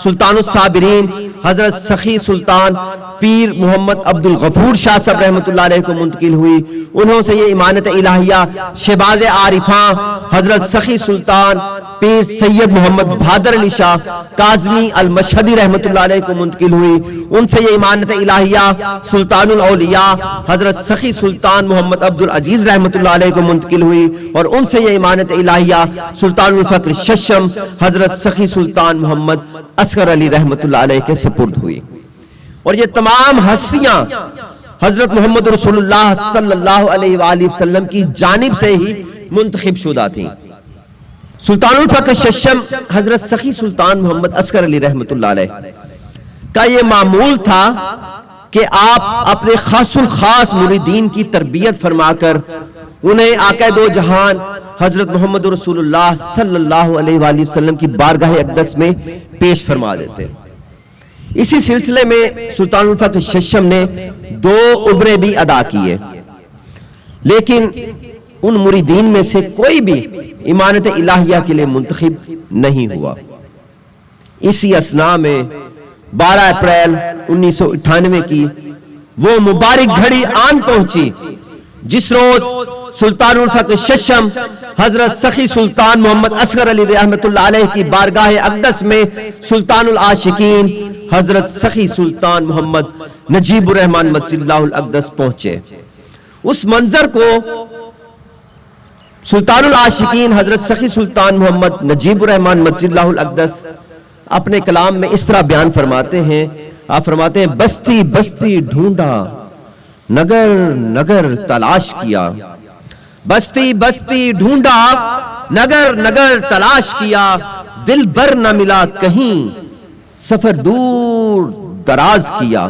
سلطان الصابرین حضرت سخی سلطان پیر محمد عبد الغفور شاہ صاحب رحمت اللہ علیہ کو منتقل ہوئی، انہوں سے یہ امانت الہیہ شہباز عارفاں حضرت سخی سلطان پیر سید محمد بہادر علی شاہ کاظمی المشہدی رحمت اللہ علیہ کو منتقل ہوئی، ان سے یہ امانت الہیہ سلطان الاولیاء حضرت سخی سلطان محمد عبد العزیز رحمت اللہ علیہ کو منتقل ہوئی، اور ان سے یہ امانت الہیہ سلطان الفقر ششم حضرت سخی سلطان محمد اصغر علی رحمت اللہ علیہ کے سپرد ہوئی۔ اور یہ تمام ہستیاں حضرت محمد رسول اللہ صلی اللہ علیہ وآلہ وسلم کی جانب سے ہی منتخب شدہ تھیں۔ سلطان الفقر ششم حضرت سخی سلطان محمد اصغر علی رحمت اللہ علیہ کا یہ معمول تھا کہ آپ اپنے خاص الخاص مریدین کی تربیت فرما کر انہیں آقا دو جہان حضرت محمد رسول اللہ صلی اللہ علیہ وآلہ وسلم کی بارگاہ اقدس میں پیش فرما دیتے۔ اسی سلسلے میں سلطان الفقر ششم نے 2 عمرے بھی ادا کیے، لیکن ان مریدین میں سے کوئی بھی امانت الہیہ کے لیے منتخب نہیں ہوا۔ اسی اثناء میں 12 اپریل 1998 کی وہ مبارک گھڑی آن پہنچی جس روز سلطان الفقر ششم حضرت سخی سلطان محمد اصغر علی رحمت اللہ علیہ کی بارگاہ اقدس میں سلطان العاشقین حضرت سخی سلطان محمد نجیب الرحمن مجزی اللہ الاقدس پہنچے۔ اس منظر کو سلطان العاشقین حضرت سخی سلطان محمد نجیب الرحمن مجزی اللہ الاقدس اپنے کلام میں اس طرح بیان فرماتے ہیں، آپ فرماتے ہیں بستی بستی ڈھونڈا نگر نگر تلاش کیا، بستی بستی ڈھونڈا نگر نگر تلاش کیا، دل بر نہ ملا کہیں سفر دور دراز کیا۔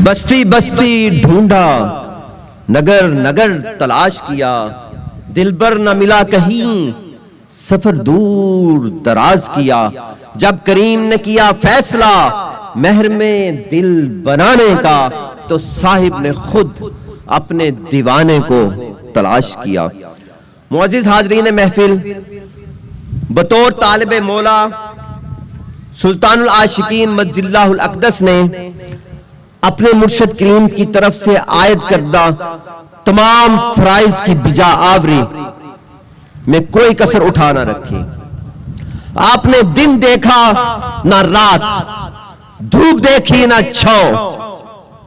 بستی بستی ڈھونڈا نگر نگر تلاش کیا، دل بر نہ ملا کہیں سفر دور دراز کیا، جب کریم نے کیا فیصلہ مہر میں دل بنانے کا تو صاحب نے خود اپنے دیوانے کو تلاش کیا۔ معزز حاضرین محفل، بطور طالب مولا سلطان العاشقین مجزی اللہ الاقدس نے اپنے مرشد کریم کی طرف سے عائد کردہ تمام فرائض کی بجا آوری میں کوئی کسر اٹھا نہ رکھی۔ آپ نے دن دیکھا نہ رات، دھوپ دیکھی نہ چھاؤں،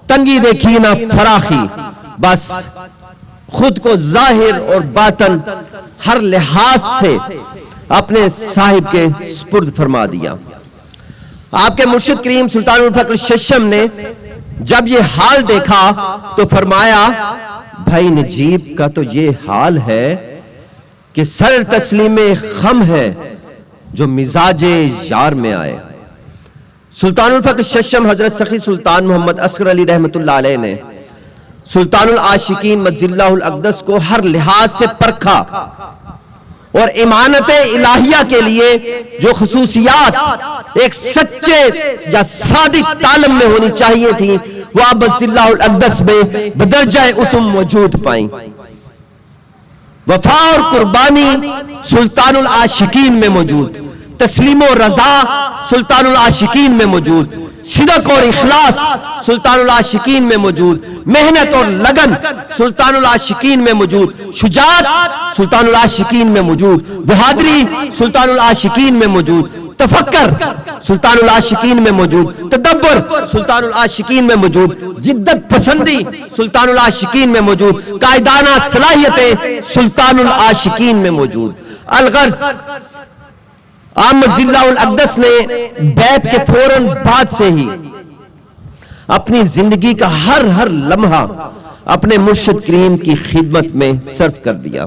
تنگی دیکھی نہ فراخی، بس خود کو ظاہر اور باطن ہر لحاظ سے اپنے صاحب کے سپرد فرما دیا۔ آپ کے مرشد کریم سلطان الفقر ششم نے جب یہ حال دیکھا تو فرمایا بھائی نجیب کا تو یہ حال ہے کہ سر تسلیم خم ہے جو مزاج یار میں آئے۔ سلطان الفقر ششم حضرت سخی سلطان محمد اصغر علی رحمت اللہ علیہ نے سلطان العاشقین مجزی اللہ الاقدس کو ہر لحاظ سے پرکھا اور امانت الہیہ کے لیے جو خصوصیات ایک سچے یا صادق تعلم میں ہونی چاہیے تھی وہ آپ مجزی اللہ الاقدس میں بدرجہ اتم موجود پائیں۔ وفا اور قربانی سلطان العاشقین میں موجود، تسلیم و رضا سلطان العاشقین میں موجود، صدق اور اخلاص سلطان العاشقین میں موجود، محنت اور لگن سلطان العاشقین میں موجود، شجاعت سلطان العاشقین میں موجود، بہادری سلطان العاشقین میں موجود، تفکر سلطان العاشقین میں موجود، تدبر سلطان العاشقین میں موجود، جدت پسندی سلطان العاشقین میں موجود، قائدانہ صلاحیتیں سلطان العاشقین میں موجود۔ الغرض احمد ضی اللہ الاقدس نے بیعت کے فوراً بعد سے ہی اپنی زندگی کا ہر لمحہ اپنے مرشد کریم کی خدمت میں صرف کر دیا۔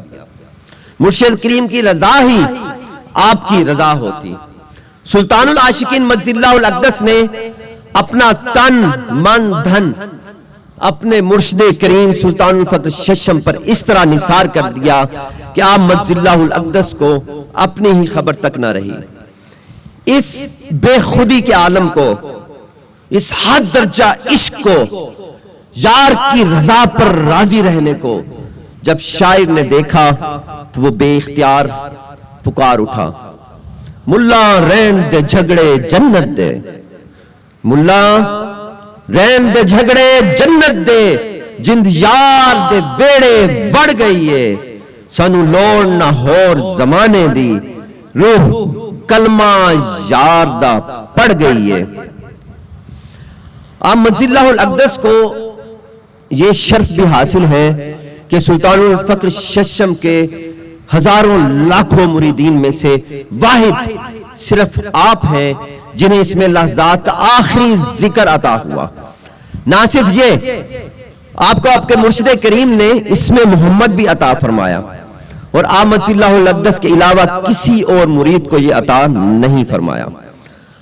مرشد کریم کی رضا ہی آپ کی رضا ہوتی۔ سلطان العاشقین مجد اللہ الاقدس نے اپنا تن من دھن اپنے مرشد کریم سلطان الفقر ششم پر اس طرح نثار کر دیا کہ آپ مجد اللہ الاقدس کو اپنی ہی خبر تک نہ رہی۔ اس بے خودی کے عالم کو، اس حد درجہ عشق کو، یار کی رضا پر راضی رہنے کو جب شاعر نے دیکھا تو وہ بے اختیار پکار اٹھا، ملا رین دے جھگڑے جنت دے، ملا رین دے جھگڑے جنت دے، جند یار دے ویڑے وڑ گئی ہے، سانو لوڑ نہ ہور زمانے دی، روح کلمہ یار دا پڑ گئی ہے۔ احمد ضی اللہ الاقدس کو یہ شرف بھی حاصل ہے کہ سلطان الفقر ششم کے ہزاروں لاکھوں مریدین میں سے واحد صرف آپ ہیں جنہیں اس میں لحظات کا آخری ذکر عطا ہوا۔ نہ صرف یہ، آپ کو آپ کے مرشد کریم نے اس میں محمد بھی عطا فرمایا، اور احمد ضی اللہ الاقدس کے علاوہ کسی اور مرید کو یہ عطا نہیں فرمایا۔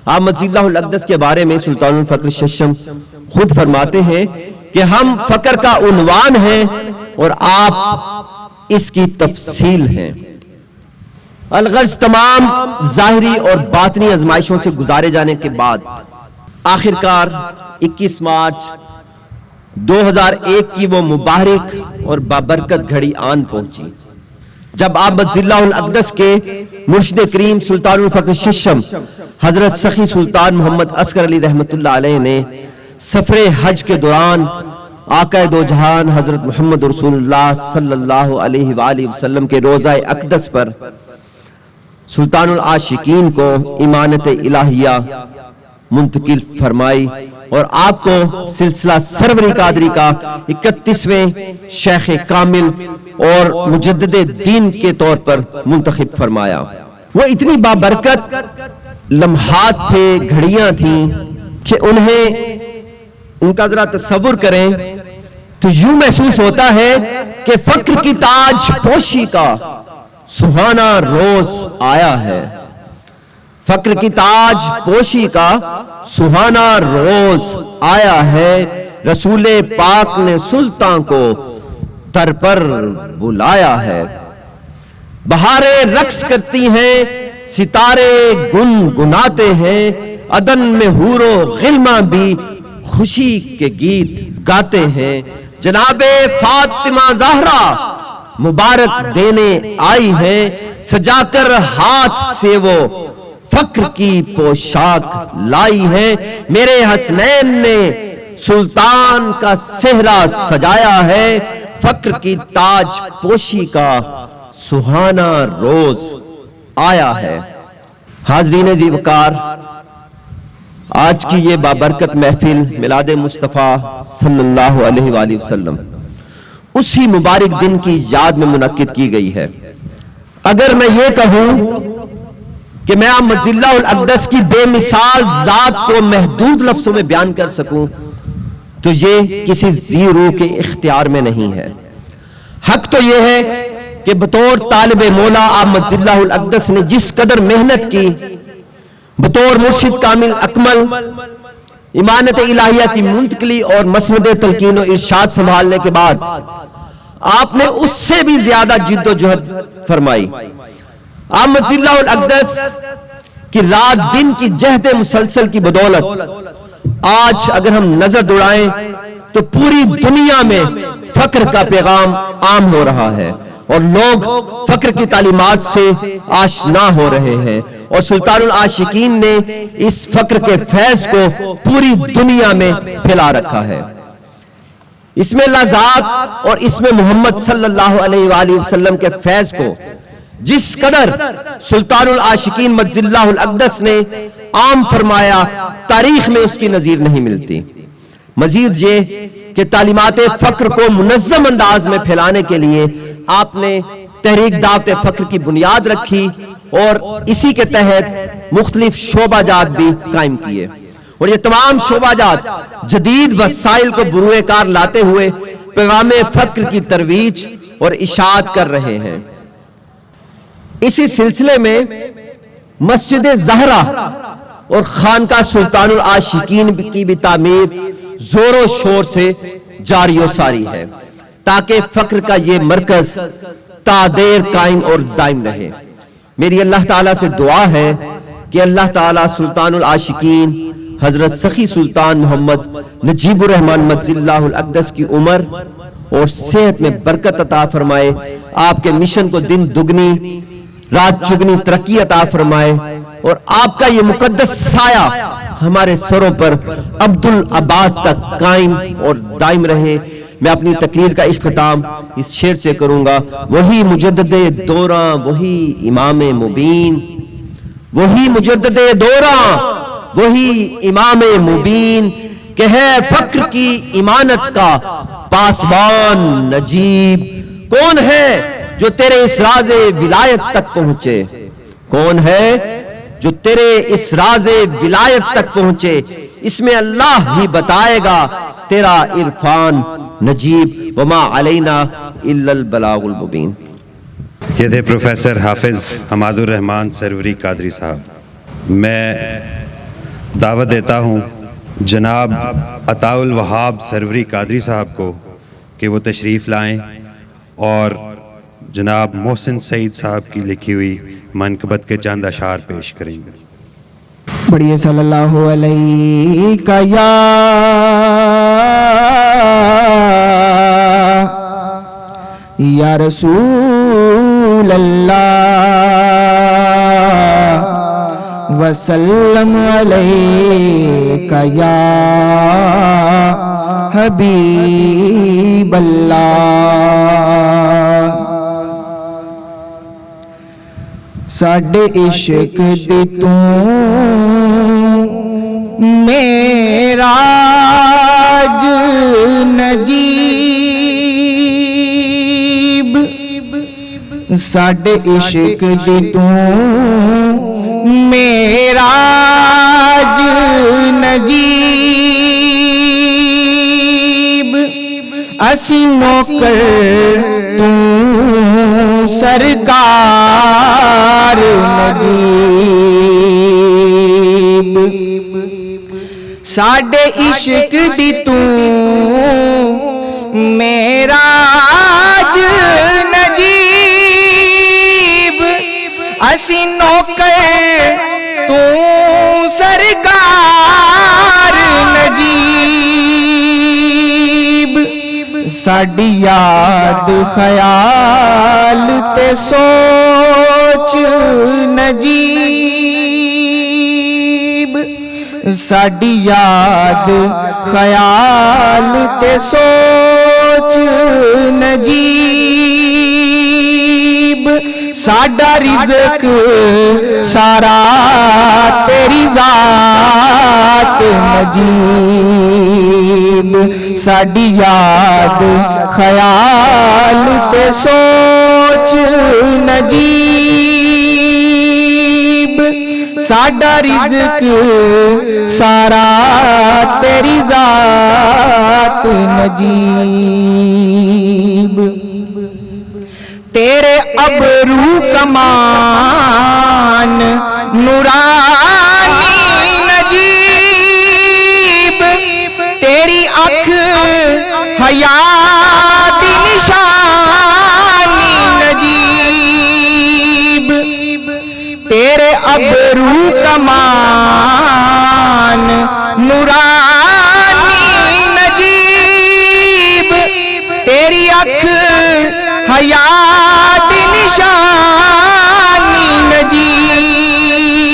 احمد ضی اللہ الاقدس کے بارے میں سلطان الفقر ششم خود فرماتے ہیں کہ ہم فقر کا عنوان ہیں اور آپ اس کی تفصیل ہیں۔ الغرض تمام ظاہری اور باطنی آزمائشوں سے گزارے جانے کے بعد آخرکار 21 مارچ 2001 کی وہ مبارک اور بابرکت گھڑی آن پہنچی جب احمد ضی اللہ الاقدس کے مرشد کریم سلطان الفقر ششم حضرت سخی سلطان محمد عسکر علی رحمت اللہ علیہ نے سفر حج کے دوران آقا دو جہان حضرت محمد رسول اللہ صلی اللہ علیہ وآلہ وسلم کے روضہ اقدس پر سلطان العاشقین کو امانت الہیہ منتقل فرمائی اور آپ کو سلسلہ سروری قادری کا 31ویں شیخ کامل اور مجدد دین کے طور پر منتخب فرمایا۔ وہ اتنی بابرکت لمحات تھے، گھڑیاں تھیں کہ ان کا ذرا تصور کریں تو یوں محسوس ہوتا ہے کہ فقر کی تاج پوشی کا سہانا روز آیا ہے، فقر کی تاج پوشی کا سہانا روز آیا ہے، رسول پاک نے سلطان کو در پر بلایا ہے۔ بہاریں رقص کرتی ہیں، ستارے گنگناتے ہیں، عدن میں حور و غلماں بھی خوشی کے گیت گاتے ہیں، جناب فاطمہ زہرا مبارک دینے آئی ہیں، سجا کر ہاتھ سے وہ فقر کی پوشاک لائی ہے، میرے حسنین نے سلطان کا صحرا سجایا ہے، فقر کی تاج پوشی کا سہانا روز آیا ہے۔ حاضرین ذی وقار، آج کی یہ بابرکت محفل میلاد مصطفیٰ صلی اللہ علیہ وآلہ وسلم اسی مبارک دن کی یاد میں منعقد کی گئی ہے۔ اگر میں یہ کہوں کہ میں احمد ضی اللہ الاقدس کی بے مثال ذات کو محدود لفظوں میں بیان کر سکوں تو یہ کسی ذی روح کے اختیار میں نہیں ہے۔ حق تو یہ ہے کہ بطور طالب مولا احمد ضی اللہ الاقدس نے جس قدر محنت کی، بطور مرشد کامل اکمل امانت الہیہ کی منتقلی اور مسند تلقین و ارشاد سنبھالنے کے بعد آپ نے اس سے بھی زیادہ جد و جہد فرمائی۔ احمد ضی اللہ الاقدس کی رات دن کی جہد مسلسل کی بدولت آج اگر ہم نظر دوڑائیں تو پوری دنیا میں فقر کا پیغام عام ہو رہا ہے اور لوگ فقر کی تعلیمات سے آشنا ہو رہے ہیں اور سلطان العاشقین نے اس فقر کے فیض کو پوری دنیا میں پھیلا رکھا ہے. اس میں اللہ ذات اور اس میں محمد صلی اللہ علیہ وآلہ وسلم کے فیض کو جس قدر سلطان العاشقین مجد اللہ الاقدس نے عام فرمایا، تاریخ میں اس کی نظیر نہیں ملتی. مزید یہ کہ تعلیمات فقر کو منظم انداز میں پھیلانے کے لیے آپ نے تحریک دعوت فقر کی بنیاد رکھی اور اسی کے تحت مختلف شعبہ جات بھی قائم کیے، اور یہ تمام شعبہ جات جدید وسائل کو بروئے کار لاتے ہوئے پیغام فقر کی ترویج اور اشاعت کر رہے ہیں. اسی سلسلے میں مسجد زہرا اور خانقاہ سلطان العاشقین کی بھی تعمیر زور و شور سے جاری و ساری ہے تاکہ فقر کا یہ مرکز تا دیر قائم اور دائم رہے. میری اللہ تعالیٰ سے دعا ہے کہ اللہ تعالیٰ سلطان العاشقین حضرت سخی سلطان محمد نجیب الرحمن مجد اللہ الاقدس کی عمر اور صحت میں برکت عطا فرمائے، آپ کے مشن کو دن دگنی رات چگنی ترقی عطا فرمائے، اور آپ کا یہ مقدس سایہ ہمارے سروں پر عبدالآباد تک قائم اور دائم رہے. میں اپنی تقریر کا اختتام اس شعر سے کروں گا: وہی مجدد دوراں وہی امام مبین، وہی مجدد دوراں وہی امام مبین، کہ ہے فقر کی امانت کا پاسبان نجیب. کون ہے جو تیرے اس راز ولایت تک پہنچے؟ کون ہے جو تیرے اس راز ولایت تک پہنچے؟ اس میں اللہ ہی بتائے گا تیرا عرفان نجیب. وما علینا الا البلاغ المبین. یہ تھے پروفیسر حافظ حماد الرحمن سروری قادری صاحب. میں دعوت دیتا ہوں جناب عطاء الوہاب سروری قادری صاحب کو کہ وہ تشریف لائیں اور جناب محسن سعید صاحب کی لکھی ہوئی منقبت کے چند اشعار پیش کریں گے. بڑھئے صلی اللہ علیہ یا رسول اللہ وسلم علیک یا حبیب اللہ. ساڈے عشق دی تو معراج نجیب، ساڈے عشق دی تو معراج نجیب، اسی نوکر تو سرکار نجیب. ساڈے عشق دی تو معراج نجیب، اسی نوکر تو سرکار نجیب. ساڈی یاد خیال تے سوچ نجیب، ساڈی یاد خیال تے سوچ نجیب. ساڈا رزق سارا تیری ذات نجیب، ساڈی یاد خیال تے سوچ نجیب. ساڈا رزق سارا تیری ذات نجیب. تیرے ابرو کمان نورانی نجیب، تیری اکھ حیا دی نشانی نجیب. تیرے ابرو کمان نورانی نجیب، تیری اکھ حیا دی نشانی نجیب.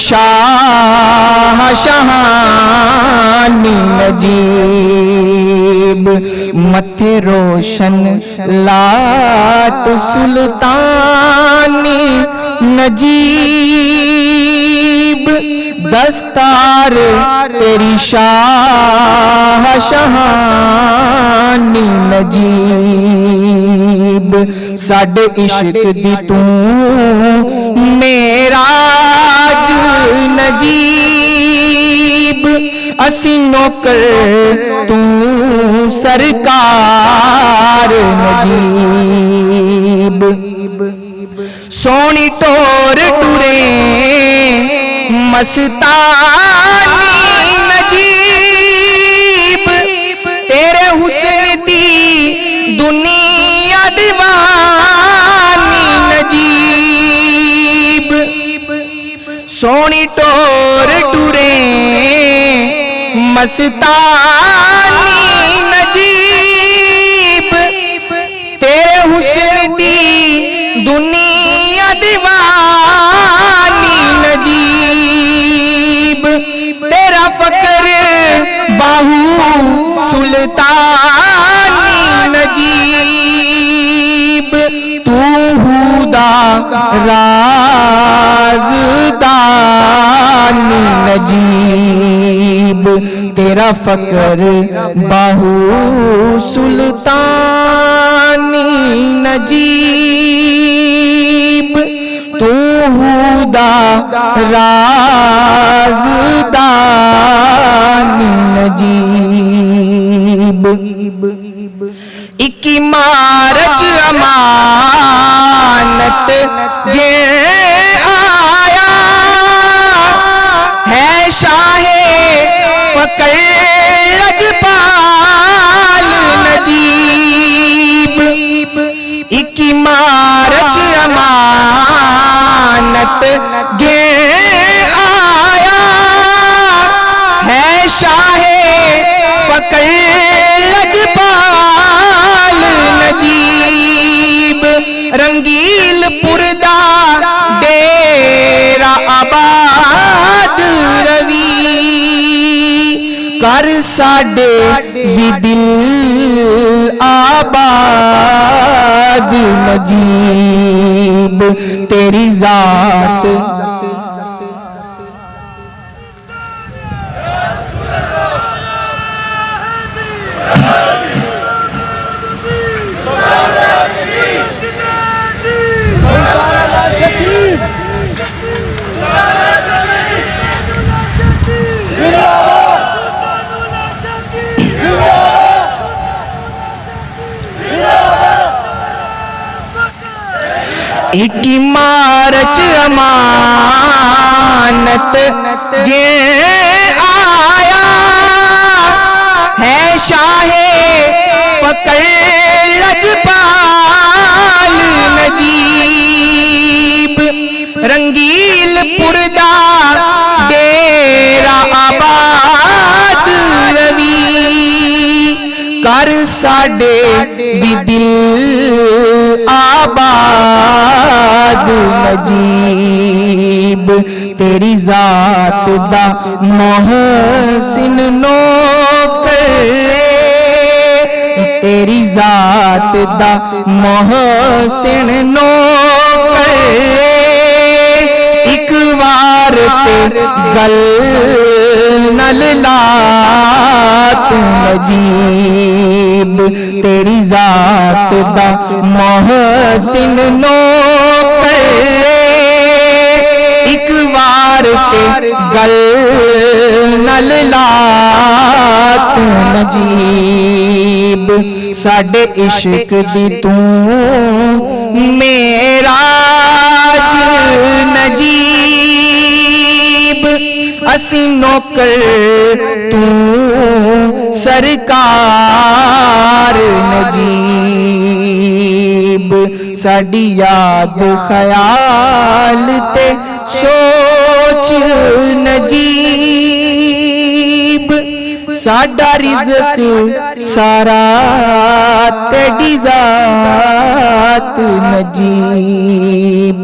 شاہ شہانی نجیب متھے روشن لاٹ سلطانی نجیب دستار تیری شاہ شہانی نجیب ساڈے عشق دی تو معراج نجیب اسی نوکر تو سرکار نجیب سونی ٹور ٹورے مستانی نجیب تیرے حسن دی دنیا دیوانی نجیب سونی ٹور ٹورے مستانی نجیب تیرے حسن دی دنیا دیوانی نجیب تیرا فقر باہو سلطانی نجیب تو ہدا رازدانی نجیب تیرا فقر باہو سلطانی نجیب تو ہدا رازدانی نجیب اکی مارچ امانت گے آیا ہے شاہ فقر لجپال نجیب اکی مارچ امانت گے آیا ہے شاہ فقر لجپال نجیب رنگیل پردہ ڈیرا آباد روی کر ساڈے وی دل آباد نجیب تیری ذات ایک مارچ امانت گے آیا ہے شاہ فقر لجپال نجیب رنگیل پردہ ڈیرا آباد روی کر ساڈے وی دل آباد نجیب تیری ذات دا محسن نوکر تیری ذات دا محسن نوکر ایک وار تے گل نل لا تو نجیب تیری ذات دا محسن نوکر ایک وار تے گل نل لا تو نجیب ساڈے عشق دی تو معراج نجیب اسی نوکر تو سرکار نجیب ساڈی یاد خیال تے سوچ نجیب ساڈا رزق سارا تیری ذات نجیب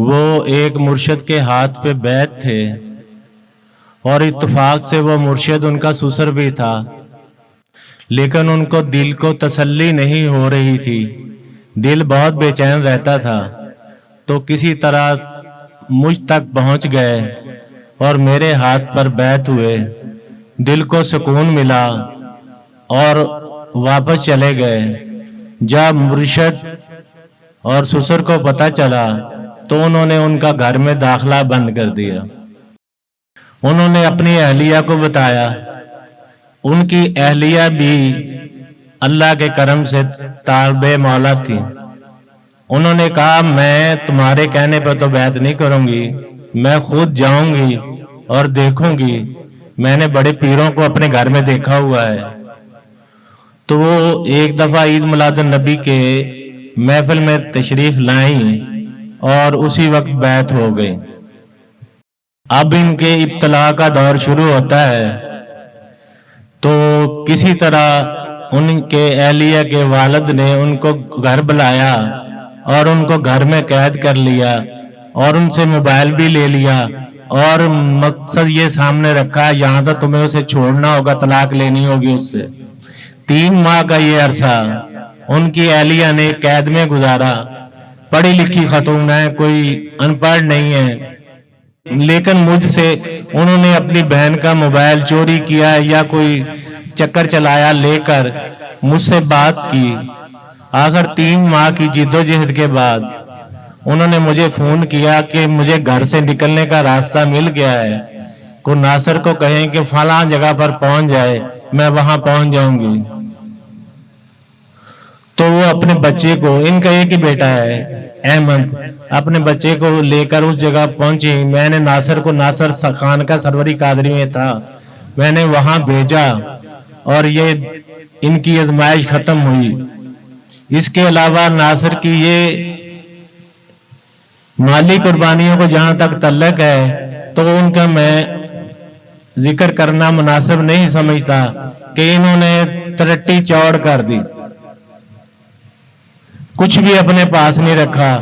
وہ ایک مرشد کے ہاتھ پہ بیعت تھے اور اتفاق سے وہ مرشد ان کا سسر بھی تھا، لیکن ان کو دل کو تسلی نہیں ہو رہی تھی، دل بہت بے چین رہتا تھا۔ تو کسی طرح مجھ تک پہنچ گئے اور میرے ہاتھ پر بیعت ہوئے، دل کو سکون ملا اور واپس چلے گئے۔ جب مرشد اور سسر کو پتہ چلا تو انہوں نے ان کا گھر میں داخلہ بند کر دیا۔ انہوں نے اپنی اہلیہ کو بتایا، ان کی اہلیہ بھی اللہ کے کرم سے طالب مولا تھی۔ انہوں نے کہا میں تمہارے کہنے پر تو بیعت نہیں کروں گی، میں خود جاؤں گی اور دیکھوں گی، میں نے بڑے پیروں کو اپنے گھر میں دیکھا ہوا ہے۔ تو وہ ایک دفعہ عید میلاد النبی کے محفل میں تشریف لائیں اور اسی وقت بیعت ہو گئی۔ اب ان کے ابتلاء کا دور شروع ہوتا ہے، تو کسی طرح ان کے اہلیہ کے والد نے ان کو گھر بلایا اور ان کو گھر میں قید کر لیا اور ان سے موبائل بھی لے لیا، اور مقصد یہ سامنے رکھا یہاں تو تمہیں اسے چھوڑنا ہوگا، طلاق لینی ہوگی اس سے۔ 3 ماہ کا یہ عرصہ ان کی اہلیہ نے قید میں گزارا۔ پڑھی لکھی خاتون ہے، کوئی ان پڑھ نہیں ہے، لیکن مجھ سے انہوں نے اپنی بہن کا موبائل چوری کیا یا کوئی چکر چلایا لے کر مجھ سے بات کی۔ آخر 3 ماہ کی جد و جہد کے بعد انہوں نے مجھے فون کیا کہ مجھے گھر سے نکلنے کا راستہ مل گیا ہے، کو ناصر کو کہیں کہ فلاں جگہ پر پہنچ جائے، میں وہاں پہنچ جاؤں گی۔ تو وہ اپنے بچے کو، ان کا ایک ہی بیٹا ہے احمد، اپنے بچے کو لے کر اس جگہ پہنچی۔ میں نے ناصر کو، ناصر خان کا سروری قادری میں تھا، میں نے وہاں بھیجا اور یہ ان کی آزمائش ختم ہوئی۔ اس کے علاوہ ناصر کی یہ مالی قربانیوں کو جہاں تک تعلق ہے تو ان کا میں ذکر کرنا مناسب نہیں سمجھتا کہ انہوں نے ترٹی چوڑ کر دی، کچھ بھی اپنے پاس نہیں رکھا۔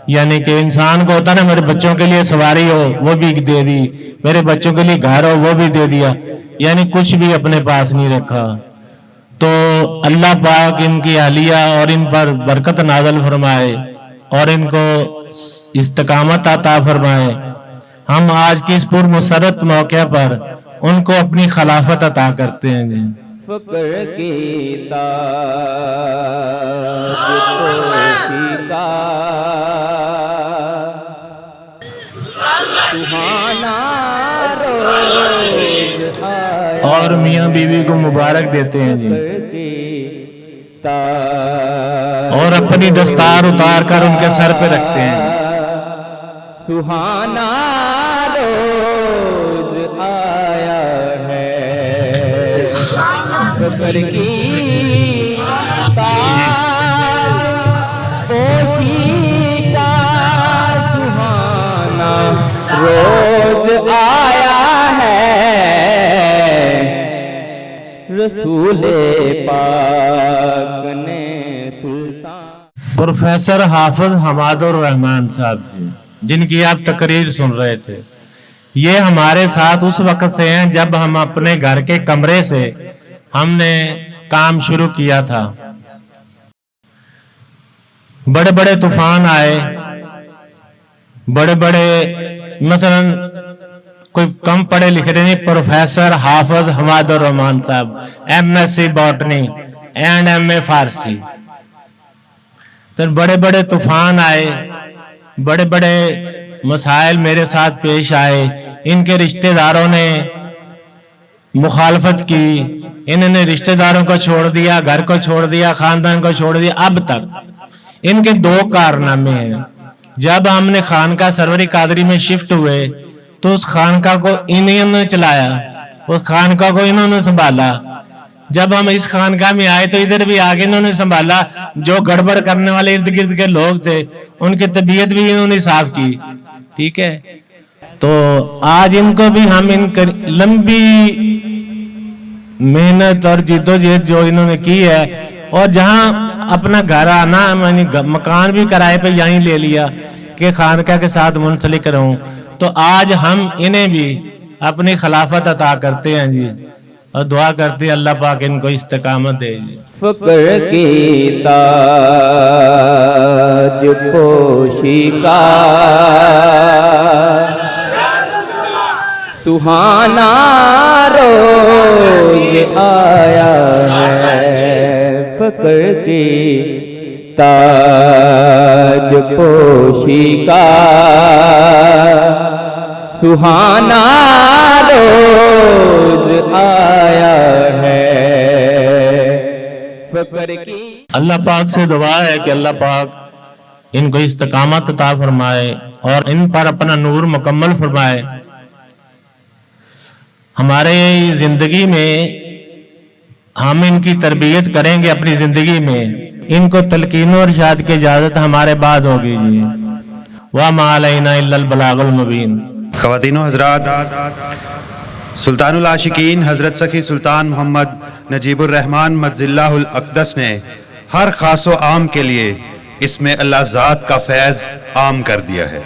یعنی کہ انسان کو ہوتا نا میرے بچوں کے لیے سواری ہو وہ بھی دے دی، میرے بچوں کے لیے گھر ہو وہ بھی دے دیا، یعنی کچھ بھی اپنے پاس نہیں رکھا۔ تو اللہ پاک ان کی اہلیہ اور ان پر برکت نازل فرمائے اور ان کو استقامت عطا فرمائے۔ ہم آج کی اس پرمسرت موقع پر ان کو اپنی خلافت عطا کرتے ہیں جی۔ فقر کی تاج کا سہانا روز آیا، اور میاں بیوی کو مبارک دیتے ہیں جی، اور اپنی دستار اتار کر ان کے سر پہ رکھتے ہیں۔ سہانا روز آیا ہے، فقر کی تاج پوشی کا سہانا روز آیا ہے، رسول پاک نے سلطان۔ پروفیسر حافظ حماد الرحمان صاحب جی، جن کی آپ تقریر سن رہے تھے، یہ ہمارے ساتھ اس وقت سے ہیں جب ہم اپنے گھر کے کمرے سے ہم نے کام شروع کیا تھا۔ بڑے بڑے طوفان آئے، بڑے بڑے مثلا کوئی کم پڑھے لکھے نہیں، پروفیسر حافظ حماد الرحمان صاحب MSc باٹنی اینڈ MA فارسی، پھر بڑے بڑے طوفان آئے، بڑے بڑے مسائل میرے ساتھ پیش آئے، ان کے رشتہ داروں نے مخالفت کی، انہوں نے رشتہ داروں کو چھوڑ دیا، گھر کو چھوڑ دیا، خاندان کو چھوڑ دیا۔ اب تک ان کے 2 کارنامے ہیں۔ جب ہم نے خانقاہ سروری قادری میں شفٹ ہوئے تو اس خانقاہ کو انہوں نے چلایا، اس خانقاہ کو انہوں نے سنبھالا۔ جب ہم اس خانقاہ میں آئے تو ادھر بھی آگے انہوں نے سنبھالا، جو گڑبڑ کرنے والے ارد گرد کے لوگ تھے ان کی طبیعت بھی انہوں نے صاف کی۔ ٹھیک ہے، تو آج ان کو بھی ہم ان لمبی محنت اور جد و جہد جو انہوں نے کی ہے، اور جہاں اپنا گھر آنا، مکان بھی کرائے پہ یہیں لے لیا مکے خانقاہ کے ساتھ منسلک رہوں، تو آج ہم انہیں بھی اپنی خلافت عطا کرتے ہیں جی، اور دعا کرتے ہیں اللہ پاک ان کو استقامت دے جی۔ فقر کی تاج پوشی کا سہانا روز آیا ہے، فقر کی تاج پوشی کا سہانا روز آیا ہے، فقر کی۔ اللہ پاک سے دعا ہے کہ اللہ پاک ان کو استقامت عطا فرمائے اور ان پر اپنا نور مکمل فرمائے۔ ہمارے زندگی میں ہم ان کی تربیت کریں گے، اپنی زندگی میں ان کو تلقین و ارشاد کی اجازت ہمارے بعد ہوگی جی۔ وَمَا عَلَيْنَا إِلَّا الْبَلَاغُ الْمُبِينُ۔ خواتین و حضرات، سلطان العاشقین حضرت سخی سلطان محمد نجیب الرحمن مجز اللہ الاقدس نے ہر خاص و عام کے لیے اس میں اللہ ذات کا فیض عام کر دیا ہے۔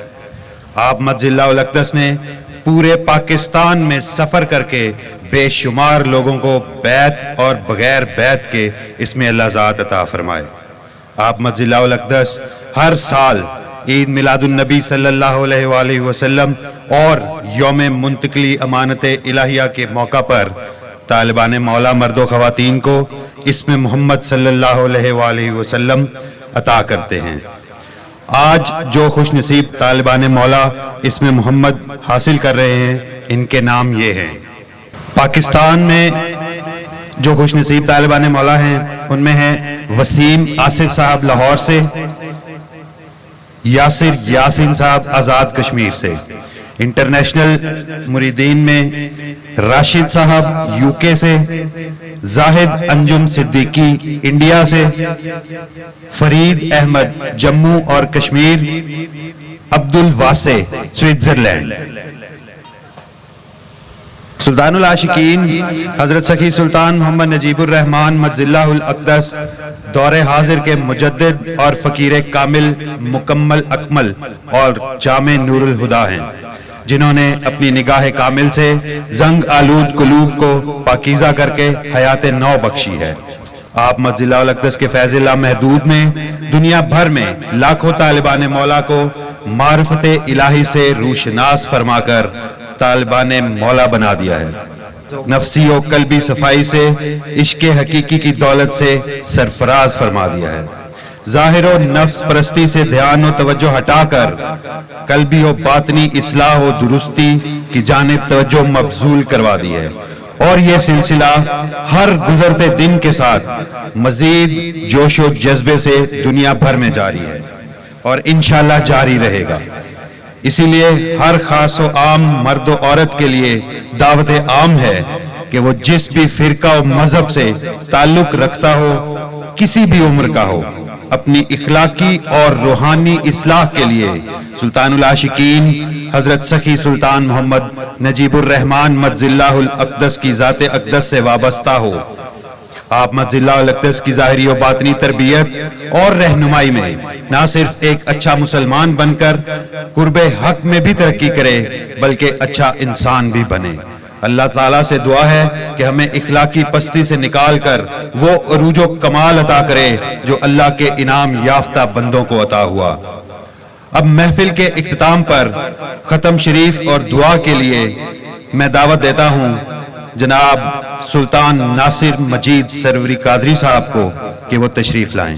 آپ مجز اللہ الاقدس نے پورے پاکستان میں سفر کر کے بے شمار لوگوں کو بیعت اور بغیر بیعت کے اس میں اللہ ذات عطا فرمائے۔ آپ مجز اللہ الاقدس ہر سال عید میلاد النبی صلی اللہ علیہ وآلہ وسلم اور یوم منتقلی امانت الہیہ کے موقع پر طالبان مولا مرد و خواتین کو اسم محمد صلی اللہ علیہ وآلہ وسلم عطا کرتے ہیں۔ آج جو خوش نصیب طالبان مولا اسم محمد حاصل کر رہے ہیں، ان کے نام یہ ہیں۔ پاکستان میں جو خوش نصیب طالبان مولا ہیں ان میں ہیں وسیم آصف صاحب لاہور سے، یاسر یاسین صاحب آزاد کشمیر سے۔ انٹرنیشنل مریدین میں راشد صاحب یو کے سے، زاہد انجم صدیقی انڈیا سے، فرید احمد جموں اور کشمیر، عبد الواسع سوئٹزرلینڈ۔ سلطان العاشقین حضرت سخی سلطان محمد نجیب الرحمن مجز اللہ الاقدس دور حاضر کے مجدد اور فقیر کامل مکمل اکمل اور جامع نور الہدا ہیں، جنہوں نے اپنی نگاہ کامل سے زنگ آلود قلوب کو پاکیزہ کر کے حیات نو بخشی ہے۔ آپ مجز اللہ الاقدس کے فیض اللہ محدود میں دنیا بھر میں لاکھوں طالبان مولا کو معرفت الہی سے روشناس فرما کر طالبان مولا بنا دیا ہے۔ نفسی و قلبی صفائی سے عشق حقیقی کی دولت سے سرفراز فرما دیا ہے۔ ظاہر و نفس پرستی سے دھیان و توجہ ہٹا کر قلبی و باطنی اصلاح و درستی کی جانب توجہ مبذول کروا دی ہے، اور یہ سلسلہ ہر گزرتے دن کے ساتھ مزید جوش و جذبے سے دنیا بھر میں جاری ہے اور انشاءاللہ جاری رہے گا۔ اسی لیے ہر خاص و عام مرد و عورت کے لیے دعوت عام ہے کہ وہ جس بھی فرقہ و مذہب سے تعلق رکھتا ہو، کسی بھی عمر کا ہو، اپنی اخلاقی اور روحانی اصلاح کے لیے سلطان العاشقین حضرت سخی سلطان محمد نجیب الرحمن مجز اللہ الاقدس کی ذات اقدس سے وابستہ ہو۔ آپ مجز اللہ الاقدس کی ظاہری و باطنی تربیت اور رہنمائی میں نہ صرف ایک اچھا مسلمان بن کر قرب حق میں بھی ترقی کرے، بلکہ اچھا انسان بھی بنے۔ اللہ تعالیٰ سے دعا ہے کہ ہمیں اخلاقی پستی سے نکال کر وہ عروج و کمال عطا کرے جو اللہ کے انعام یافتہ بندوں کو عطا ہوا۔ اب محفل کے اختتام پر ختم شریف اور دعا کے لیے میں دعوت دیتا ہوں جناب سلطان ناصر مجید سروری قادری صاحب کو کہ وہ تشریف لائیں۔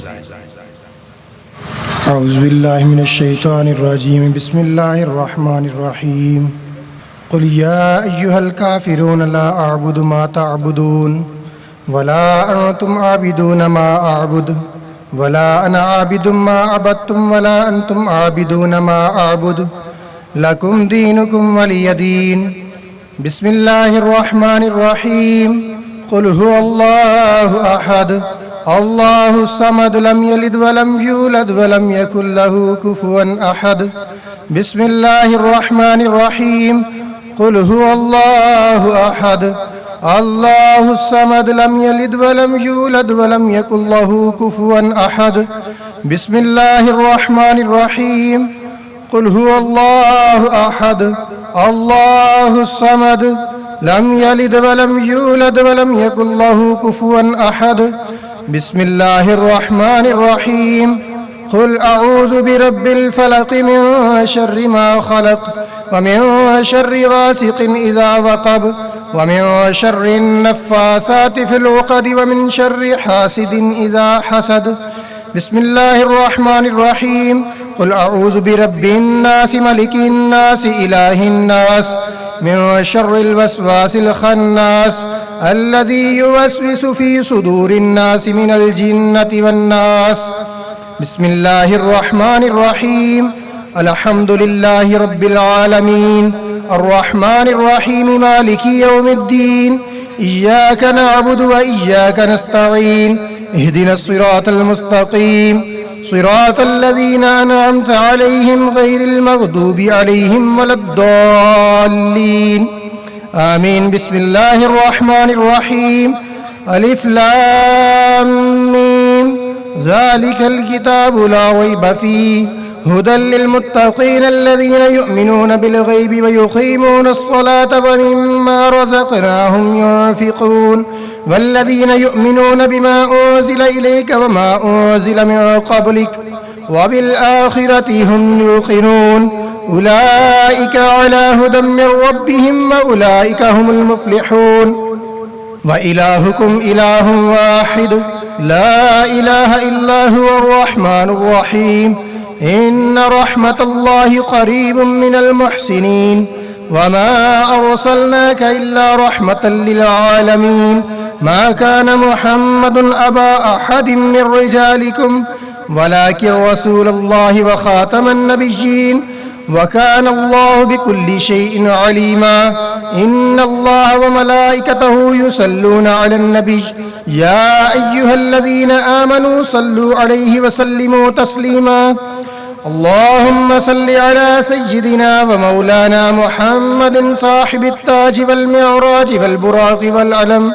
اعوذ باللہ من الشیطان الرجیم، بسم اللہ الرحمن الرحیم۔ قل یا ایہا الکافرون لا اعبد ما تعبدون ولا انتم عابدون ما اعبد ولا انا عابد ما عبدتم ولا انتم عابدون ما اعبد لکم دینکم ولی دین۔ بسم اللہ الرحمن الرحیم۔ قل هو اللہ احد اللہ الصمد لم یلد ولم یولد ولم یکن له کفوا احد۔ بسم اللہ الرحمن الرحیم۔ قل هو اللہ احد اللہ الصمد لم یلد ولم یولد ولم یکن له کفوا احد۔ بسم اللہ الرحمن الرحیم۔ قل هو الله أحد الله الصمد لم يلد ولم يولد ولم يكن له كفوا أحد بسم الله الرحمن الرحيم قل أعوذ برب الفلق من شر ما خلق ومن شر غاسق إذا وقب ومن شر النفاثات في العقد ومن شر حاسد إذا حسد بسم الله الرحمن الرحيم قل أعوذ برب الناس ملك الناس إله الناس من شر الوسواس الخناس الذي يوسوس في صدور الناس من الجنة والناس بسم الله الرحمن الرحيم الحمد لله رب العالمين الرحمن الرحيم مالك يوم الدين إياك نعبد وإياك نستعين اهدنا الصراط المستقيم صراط الذين أنعمت عليهم غير المغضوب عليهم ولا الضالين آمين بسم الله الرحمن الرحيم ألف لام ميم ذلك الكتاب لا ريب فيه هدى للمتقين الذين يؤمنون بالغيب ويقيمون الصلاة ومما رزقناهم ينفقون والذين يؤمنون بما أنزل إليك وما أنزل من قبلك وبالآخرة هم يوقنون أولئك على هدى من ربهم وأولئك هم المفلحون وإلهكم إله واحد لا إله إلا هو الرحمن الرحيم إن رحمة الله قريب من المحسنين وما أرسلناك إلا رحمة للعالمين ما كان محمد أبا أحد من رجالكم ولكن رسول الله وخاتم النبيين وكان الله بكل شيء عليما إن الله وملائكته يصلون على النبي يا أيها الذين آمنوا صلوا عليه وسلموا تسليما اللهم صل على سيدنا ومولانا محمد صاحب التاج والمعراج والبراق والعلم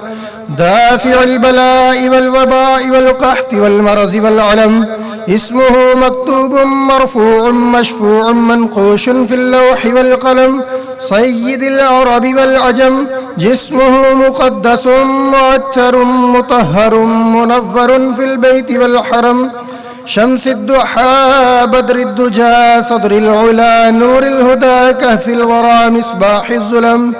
دافع البلاء والوباء والقحط والمرض والعلم اسمه مكتوب مرفوع مشفوع منقوش في اللوح والقلم سيد العرب والعجم جسمه مقدس معتر مطهر منور في البيت والحرم شمس الضحى بدر الدجى صدر العلا نور الهدى كهف الورى مصباح الظلم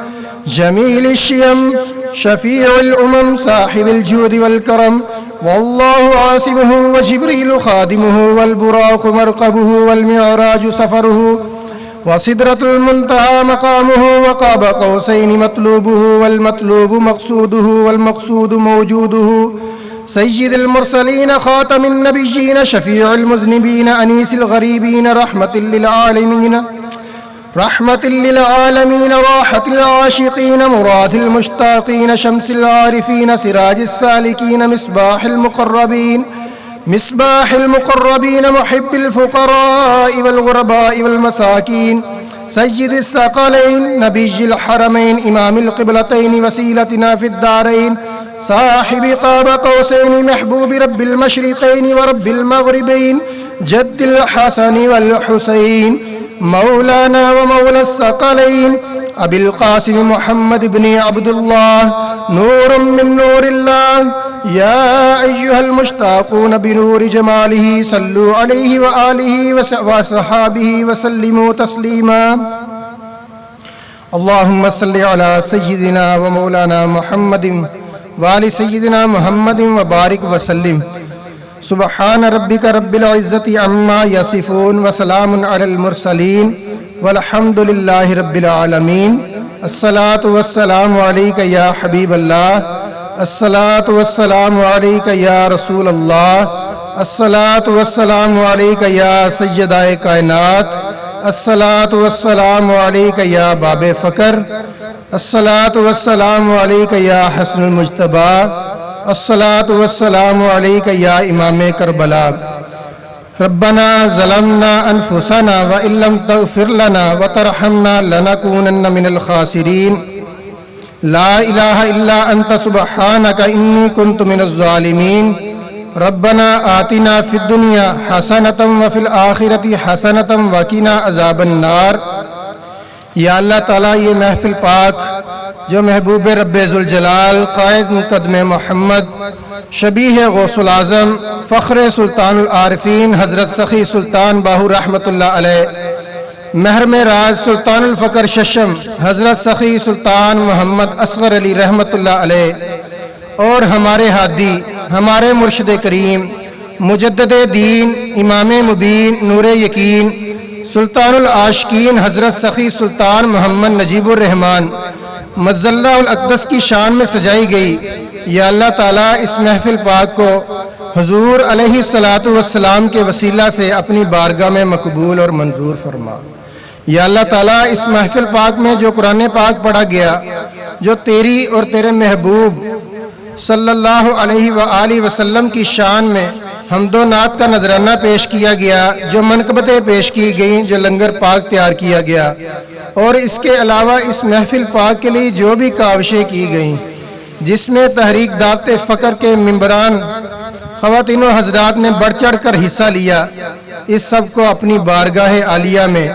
جميل الشيم شفيع الأمم صاحب الجود والكرم والله عاصمه وجبريل خادمه والبراق مرقبه والمعراج سفره وسدرة المنتهى مقامه وقاب قوسين مطلوبه والمطلوب مقصوده والمقصود موجوده سيد المرسلين خاتم النبيين شفيع المذنبين أنيس الغريبين رحمة للعالمين راحة العاشقين مراد المشتاقين شمس العارفين سراج السالكين مصباح المقربين محب الفقراء والغرباء والمساكين سيد الثقلين نبي الحرمين إمام القبلتين وسيلتنا في الدارين صاحب قاب قوسين محبوب رب المشرقين ورب المغربين جد الحسن والحسين مولانا ومولى الثقلين أبي القاسم محمد بن عبد الله نور من نور الله يا أيها المشتاقون بنور جماله صلوا عليه وآله وصحابه وسلموا تسليما اللهم صل على سيدنا ومولانا محمد وآل سيدنا محمد وبارك وسلم سبحان ربك رب العزة عما يصفون وسلام على المرسلين والحمد لله رب العالمين الصلاة والسلام عليك يا حبيب الله الصلاة والسلام عليك يا رسول الله الصلاة والسلام عليك يا سيدائے کائنات الصلاة والسلام عليك يا باب فقر الصلاة والسلام عليك يا حسن المجتبى الصلاة والسلام عليك يا إمام كربلاء ربنا ظلمنا أنفسنا وإن لم تغفر لنا وترحمنا لنكونن من الخاسرين لا إله إلا أنت سبحانك إني كنت من الظالمين ربنا آتنا فی الدنیا حسنۃ وفی الآخرۃ حسنۃ وقنا عذاب النار۔ یا اللہ تعالیٰ یہ محفل پاک جو محبوب رب ذوالجلال قائد مقدم محمد شبیہ غوث العظم فخر سلطان العارفین حضرت سخی سلطان باہو رحمۃ اللہ علیہ، محرم راز سلطان الفقر ششم حضرت سخی سلطان محمد اصغر علی رحمۃ اللہ علیہ، اور ہمارے ہادی ہمارے مرشد کریم مجدد دین امام مبین نور یقین سلطان العاشقین حضرت سخی سلطان محمد نجیب الرحمن مجزلہ الاقدس کی شان میں سجائی گئی۔ یا اللہ تعالیٰ اس محفل پاک کو حضور علیہ الصلاۃ والسلام کے وسیلہ سے اپنی بارگاہ میں مقبول اور منظور فرما۔ یا اللہ تعالیٰ اس محفل پاک میں جو قرآن پاک پڑھا گیا، جو تیری اور تیرے محبوب صلی اللہ علیہ وآلہ وسلم کی شان میں حمد و نعت کا نذرانہ پیش کیا گیا، جو منقبتیں پیش کی گئیں، جو لنگر پاک تیار کیا گیا، اور اس کے علاوہ اس محفل پاک کے لیے جو بھی کاوشیں کی گئیں، جس میں تحریک دعوت فقر کے ممبران خواتین و حضرات نے بڑھ چڑھ کر حصہ لیا، اس سب کو اپنی بارگاہ عالیہ میں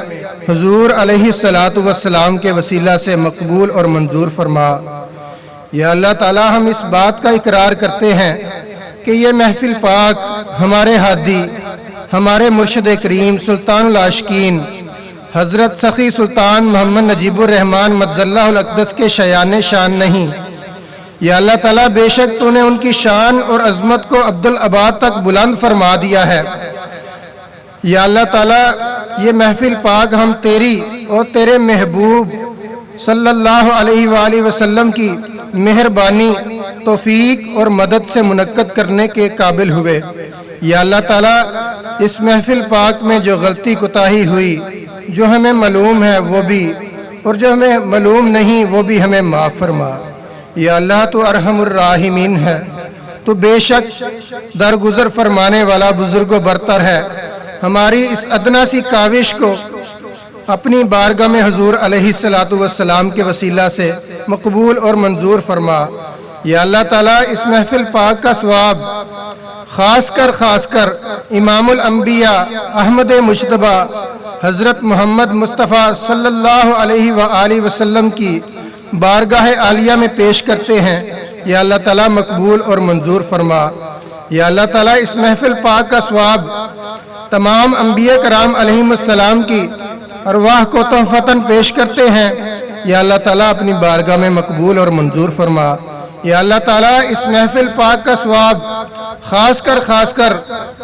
حضور علیہ الصلاۃ والسلام کے وسیلہ سے مقبول اور منظور فرما۔ یا اللہ تعالیٰ ہم اس بات کا اقرار کرتے ہیں کہ یہ محفل پاک ہمارے ہادی ہمارے مرشد کریم سلطان العاشقین حضرت سخی سلطان محمد نجیب الرحمن مجزلہ الاقدس کے شایان شان نہیں۔ یا اللہ تعالیٰ بے شک تو نے ان کی شان اور عظمت کو عبدالآباد تک بلند فرما دیا ہے۔ یا اللہ تعالیٰ یہ محفل پاک ہم تیری اور تیرے محبوب صلی اللہ علیہ وآلہ وسلم کی مہربانی توفیق اور مدد سے منعقد کرنے کے قابل ہوئے۔ یا اللہ تعالیٰ اس محفل پاک میں جو غلطی کوتاہی ہوئی، جو ہمیں معلوم ہے وہ بھی، اور جو ہمیں معلوم نہیں وہ بھی ہمیں معاف فرما۔ یا اللہ تو ارحم الراحمین ہے، تو بے شک درگزر فرمانے والا بزرگ و برتر ہے۔ ہماری اس ادنا سی کاوش کو اپنی بارگاہ میں حضور علیہ الصلاۃ والسلام کے وسیلہ سے مقبول اور منظور فرما۔ یا اللہ تعالیٰ اس محفل پاک کا ثواب خاص کر امام الانبیاء احمد مجتبیٰ حضرت محمد مصطفیٰ صلی اللہ علیہ وآلہ وسلم کی بارگاہ عالیہ میں پیش کرتے ہیں۔ یا اللہ تعالیٰ مقبول اور منظور فرما۔ یا اللہ تعالیٰ اس محفل پاک کا ثواب تمام انبیاء کرام علیہم السلام کی ارواح کو تحفتاً پیش کرتے ہیں۔ یا اللہ تعالیٰ اپنی بارگاہ میں مقبول اور منظور فرما۔ یا اللہ تعالیٰ اس محفل پاک کا ثواب خاص کر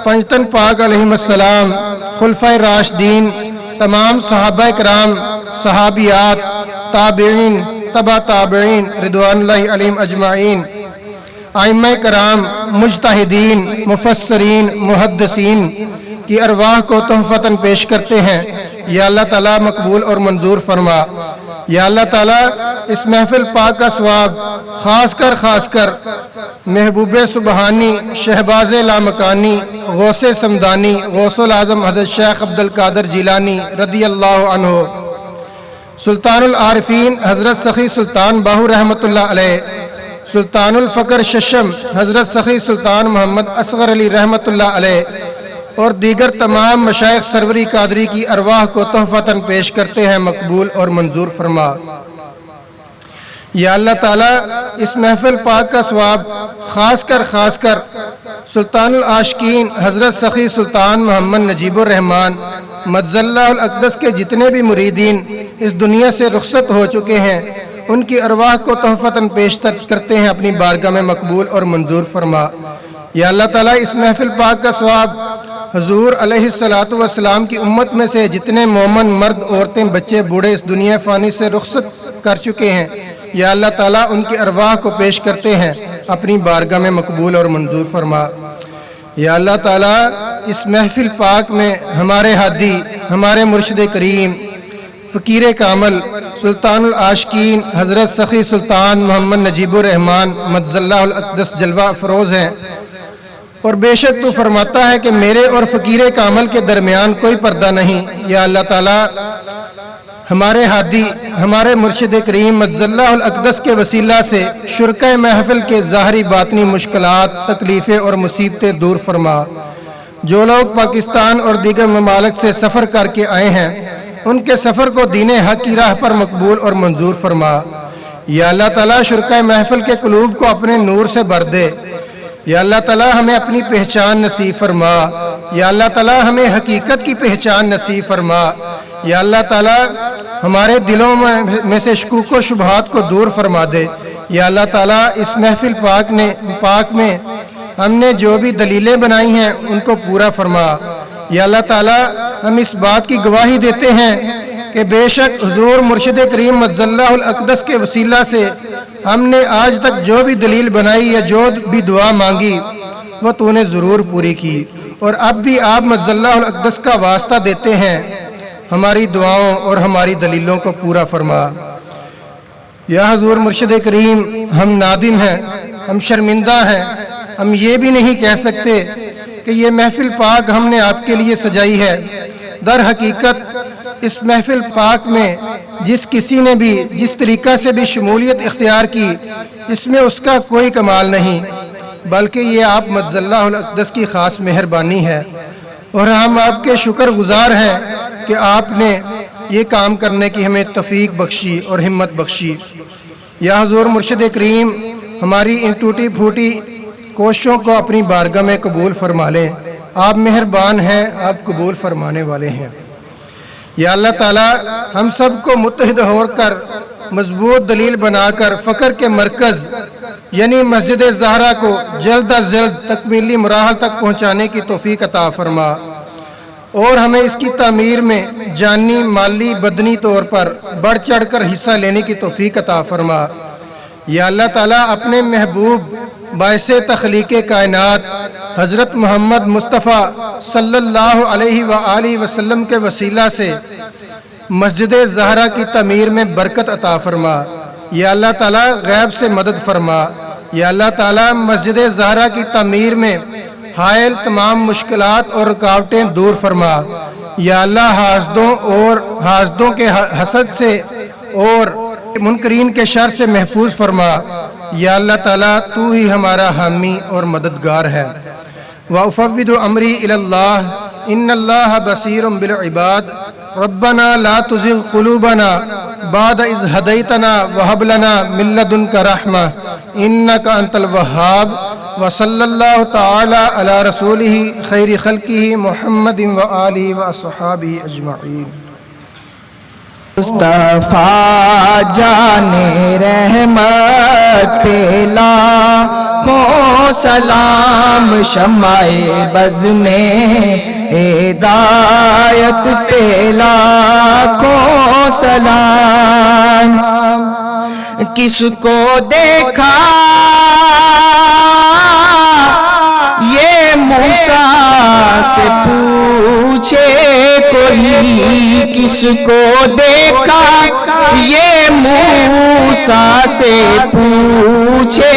پنجتن پاک علیہم السلام، خلفائے راشدین، تمام صحابہ کرام، صحابیات، تابعین، تبع تابعین رضوان اللہ علیہم اجمعین، ائمہ کرام، مجتہدین، مفسرین، محدثین کی ارواح کو تحفتاً پیش کرتے ہیں۔ یا اللہ تعالیٰ مقبول اور منظور فرما۔ یا اللہ تعالیٰ اس محفل پاک کا ثواب خاص کر محبوب سبحانی، شہباز لامکانی، غوث سمدانی، غوث العظم حضرت شیخ عبدالقادر جیلانی رضی اللہ عنہ، سلطان العارفین حضرت سخی سلطان باہو رحمۃ اللہ علیہ، سلطان الفقر ششم حضرت سخی سلطان محمد اصغر علی رحمۃ اللہ علیہ، اور دیگر تمام مشائخ سروری قادری کی ارواح کو تحفتاً پیش کرتے ہیں، مقبول اور منظور فرما۔ یا اللہ تعالیٰ اس محفل پاک کا ثواب خاص کر سلطان العاشقین حضرت سخی سلطان محمد نجیب الرحمن مجزلہ الاقدس کے جتنے بھی مریدین اس دنیا سے رخصت ہو چکے ہیں، ان کی ارواح کو تحفتاً پیش کرتے ہیں، اپنی بارگاہ میں مقبول اور منظور فرما۔ یا اللہ تعالیٰ اس محفل پاک کا ثواب حضور علیہ الصلاۃ والسلام کی امت میں سے جتنے مومن مرد، عورتیں، بچے، بوڑھے اس دنیا فانی سے رخصت کر چکے ہیں، یا اللہ تعالیٰ ان کی ارواح کو پیش کرتے ہیں، اپنی بارگاہ میں مقبول اور منظور فرما۔ یا اللہ تعالیٰ اس محفل پاک میں ہمارے ہادی ہمارے مرشد کریم فقیر کامل سلطان العاشقین حضرت سخی سلطان محمد نجیب الرحمن مجزلہ الاقدس جلوہ افروز ہیں، اور بے شک تو فرماتا ہے کہ میرے اور فقیر کامل کے درمیان کوئی پردہ نہیں۔ یا اللہ تعالیٰ ہمارے ہادی ہمارے مرشد کریم مجد اللہ الاقدس کے وسیلہ سے شرکۂ محفل کے ظاہری باطنی مشکلات، تکلیفیں اور مصیبتیں دور فرما۔ جو لوگ پاکستان اور دیگر ممالک سے سفر کر کے آئے ہیں ان کے سفر کو دین حق کی راہ پر مقبول اور منظور فرما۔ یا اللہ تعالیٰ شرکۂ محفل کے قلوب کو اپنے نور سے بھر دے۔ یا اللہ تعالیٰ ہمیں اپنی پہچان نصیب فرما۔ یا اللہ تعالیٰ ہمیں حقیقت کی پہچان نصیب فرما۔ یا اللہ تعالیٰ ہمارے دلوں میں سے شکوک و شبہات کو دور فرما دے۔ یا اللہ تعالیٰ اس محفل پاک میں ہم نے جو بھی دلیلیں بنائی ہیں ان کو پورا فرما۔ یا اللہ تعالیٰ ہم اس بات کی گواہی دیتے ہیں کہ بے شک حضور مرشد کریم مجد اللہ الاقدس کے وسیلہ سے ہم نے آج تک جو بھی دلیل بنائی یا جو بھی دعا مانگی وہ تو نے ضرور پوری کی، اور اب بھی آپ مجد اللہ الاقدس کا واسطہ دیتے ہیں ہماری دعاؤں اور ہماری دلیلوں کو پورا فرما۔ یا حضور مرشد کریم ہم نادم ہیں، ہم شرمندہ ہیں، ہم یہ بھی نہیں کہہ سکتے کہ یہ محفل پاک ہم نے آپ کے لیے سجائی ہے۔ در حقیقت اس محفل پاک میں جس کسی نے بھی جس طریقہ سے بھی شمولیت اختیار کی اس میں اس کا کوئی کمال نہیں، بلکہ یہ آپ مجد اللہ الاقدس کی خاص مہربانی ہے، اور ہم آپ کے شکر گزار ہیں کہ آپ نے یہ کام کرنے کی ہمیں توفیق بخشی اور ہمت بخشی۔ یا حضور مرشد کریم ہماری ان ٹوٹی پھوٹی کوششوں کو اپنی بارگاہ میں قبول فرما لیں۔ آپ مہربان ہیں، آپ قبول فرمانے والے ہیں۔ یا اللہ تعالیٰ ہم سب کو متحد ہو کر مضبوط دلیل بنا کر فقر کے مرکز یعنی مسجد زہرا کو جلد از جلد تکمیلی مراحل تک پہنچانے کی توفیق عطا فرما، اور ہمیں اس کی تعمیر میں جانی، مالی، بدنی طور پر بڑھ چڑھ کر حصہ لینے کی توفیق عطا فرما۔ یا اللہ تعالیٰ اپنے محبوب باعث تخلیق کائنات حضرت محمد مصطفیٰ صلی اللہ علیہ وآلہ وسلم کے وسیلہ سے مسجد زہرا کی تعمیر میں برکت عطا فرما۔ یا اللہ تعالیٰ غیب سے مدد فرما۔ یا اللہ تعالیٰ مسجد زہرا کی تعمیر میں حائل تمام مشکلات اور رکاوٹیں دور فرما۔ یا اللہ حاسدوں کے حسد سے اور منکرین کے شر سے محفوظ فرما۔ یا اللہ تعالیٰ تو ہی ہمارا حامی اور مددگار ہے۔ وَأُفَوِّضُ أَمْرِي إِلَى اللَّهِ إِنَّ اللَّهَ بَصِيرٌ بِالْعِبَادِ رَبَّنَا لَا تُزِغْ قُلُوبَنَا بَعْدَ إِذْ هَدَيْتَنَا وَهَبْ لَنَا مِن لَّدُنكَ رَحْمَةً إِنَّكَ أَنتَ الْوَهَّابُ وَصَلَّى اللَّهُ تَعَالَى عَلَى رَسُولِهِ خَيْرِ خَلْقِهِ مُحَمَّدٍ وَآلِهِ وَأَصْحَابِهِ أَجْمَعِينَ۔ مصطفیٰ جانے رحمت پہ لاکھوں سلام، شمع بز میں ہدایت پہ لاکھوں سلام۔ کس کو دیکھا یہ موسیٰ سے پوچھے کوئی، کس کو دیکھا یہ موسیٰ سے پوچھے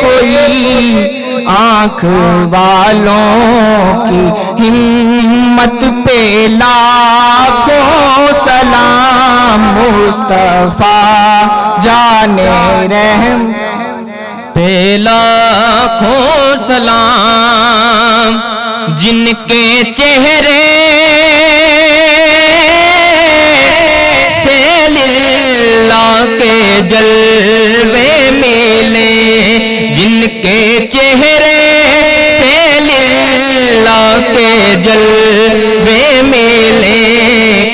کوئی، آنکھ والوں کی ہمت پہ لاکھوں سلام، مصطفیٰ جانے رحم پہ لاکھوں سلام، جن کے چہرے سے للہ کے جلوے ملے، جن کے چہرے سے للہ کے جلوے ملے،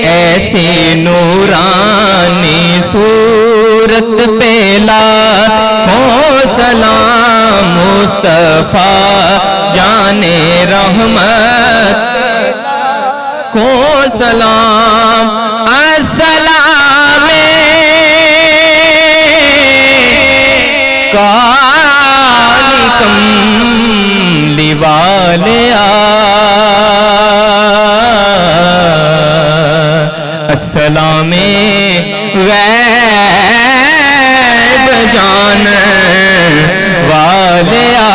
ایسی نورانی صورت پہ لاکھوں سلام، مصطفیٰ جانے رحمت کو سلام۔ السلام علیکم لیوالیا، السلام غیب جان والیا،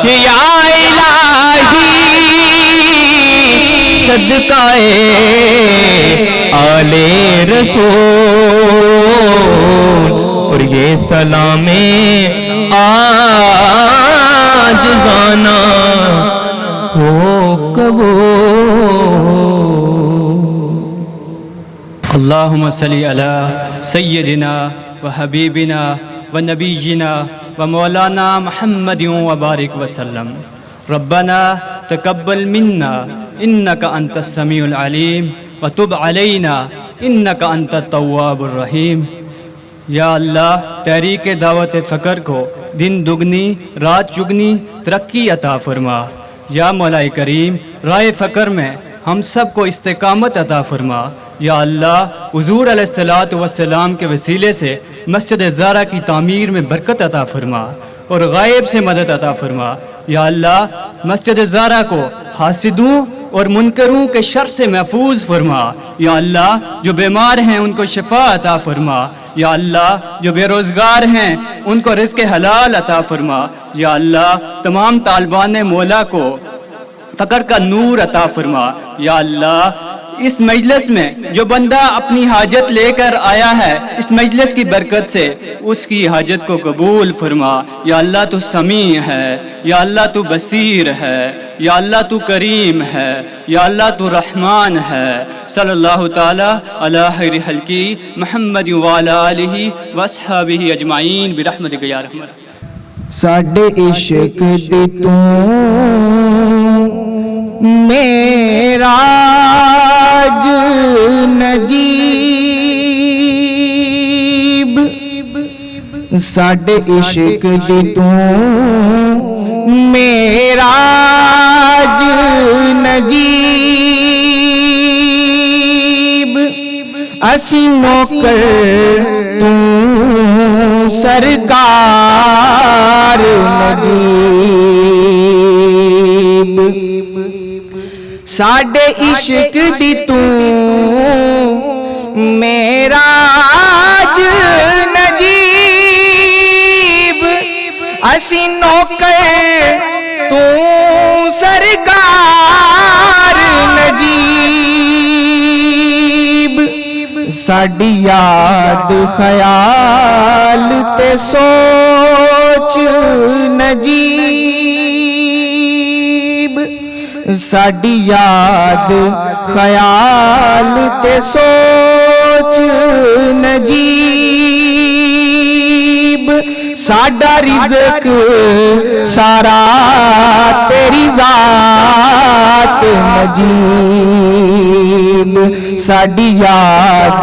یا الہی صدقہ رسول اور یہ سلام عاجزانہ ہو قبول۔ اللہم صلی علی سیدنا و حبیبنا و نبینا و مولانا محمد و بارک وسلم۔ ربنا تقبل منا انک انت السمیع العلیم و تب علینا انک انت التواب الرحیم۔ یا اللہ تحریک دعوت فقر کو دن دگنی رات چگنی ترقی عطا فرما۔ یا مولا کریم رائے فقر میں ہم سب کو استقامت عطا فرما۔ یا اللہ حضور علیہ الصلوۃ والسلام کے وسیلے سے مسجد زہرا کی تعمیر میں برکت عطا فرما اور غائب سے مدد عطا فرما۔ یا اللہ مسجد زہرا کو حاسدوں اور منکروں کے شر سے محفوظ فرما۔ یا اللہ جو بیمار ہیں ان کو شفا عطا فرما۔ یا اللہ جو بے روزگار ہیں ان کو رزق حلال عطا فرما۔ یا اللہ تمام طالبان مولا کو فقر کا نور عطا فرما۔ یا اللہ اس مجلس میں جو بندہ اپنی حاجت لے کر آیا ہے اس مجلس کی برکت سے اس کی حاجت کو قبول فرما۔ یا اللہ تو سمیع ہے، یا اللہ تو بصیر ہے، یا اللہ تو کریم ہے، یا اللہ تو رحمان ہے۔ صلی اللہ تعالی علی خیر خلقی محمد وعلی آلہ واصحابہ اجمعین برحمتک یا ارحم الراحمین۔ ساڈے عشق دی تو معراج نجیب، ساڈے عشق دی تو معراج نجیب، اسی نوکر تو سرکار نجیب، ساڈے عشق دی تو معراج نجیب، اسی نوکر تو سرکار نجیب، ساڈی یاد خیال تے سوچ نجیب، ساڈی یاد خیال تے سوچ نجیب، ساڈا رزق سارا تیری ذات نجیب، ساڈی یاد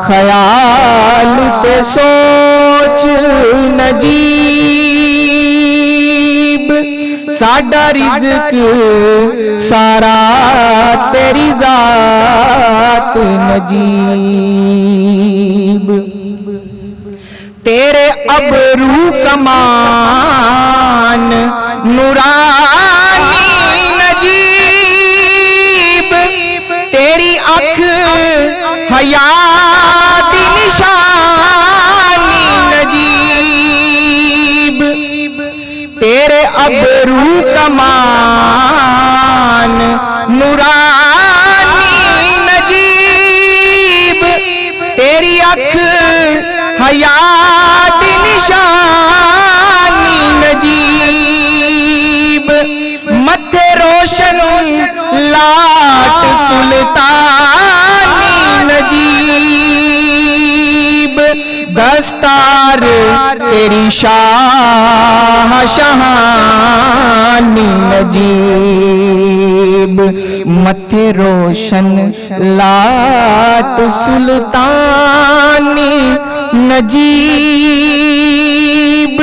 خیال تے سوچ نجیب، ساڈا رزق سارا تیری ذات نجیب، تیرے ابرو کمان نورانی نجیب، تیری اکھ حیا دی نشانی نجیب، تیرے ابرو کمان نورانی نجیب، تیری اکھ حیا دی نشانی نجیب، متھے روشن لاٹ سلطانی نجیب، دستار تیری شاہ شہانی نجیب، متھے روشن لاٹ سلطانی نجیب،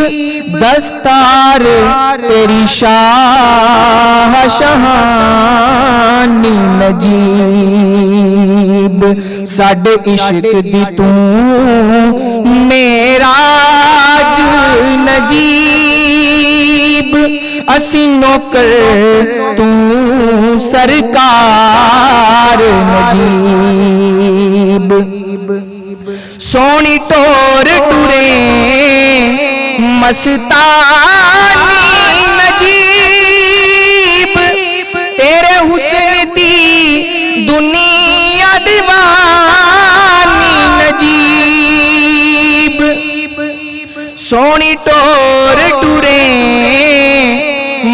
دستار تیری شاہ شہانی نجیب، ساڈے عشق دی تو معراج نجیب، اسی نوکر تو سرکار نجیب، سونی ٹور ٹورے مستانی نجیب، تیرے حسن دی دنیا دیوانی سونی ٹور ٹورے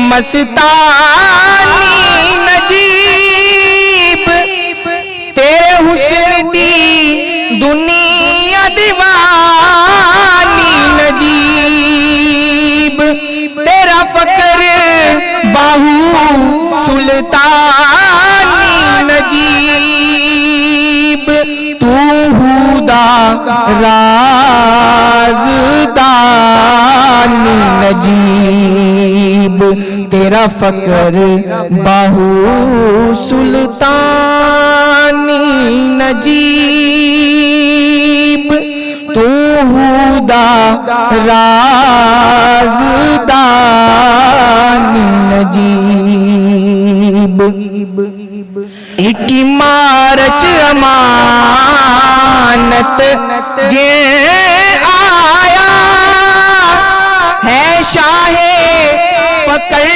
مستانی نجیب تیرے حسن دی دنیا دیوانی نجیب تیرا فقر باہو سلطانی نجیب تو ہدا رازدانی نجیب تیرا فقر باہو سلطانی نجیب تو ہدا رازدانی نجیب ایک مارچ امانت گے آیا ہے شاہ فقر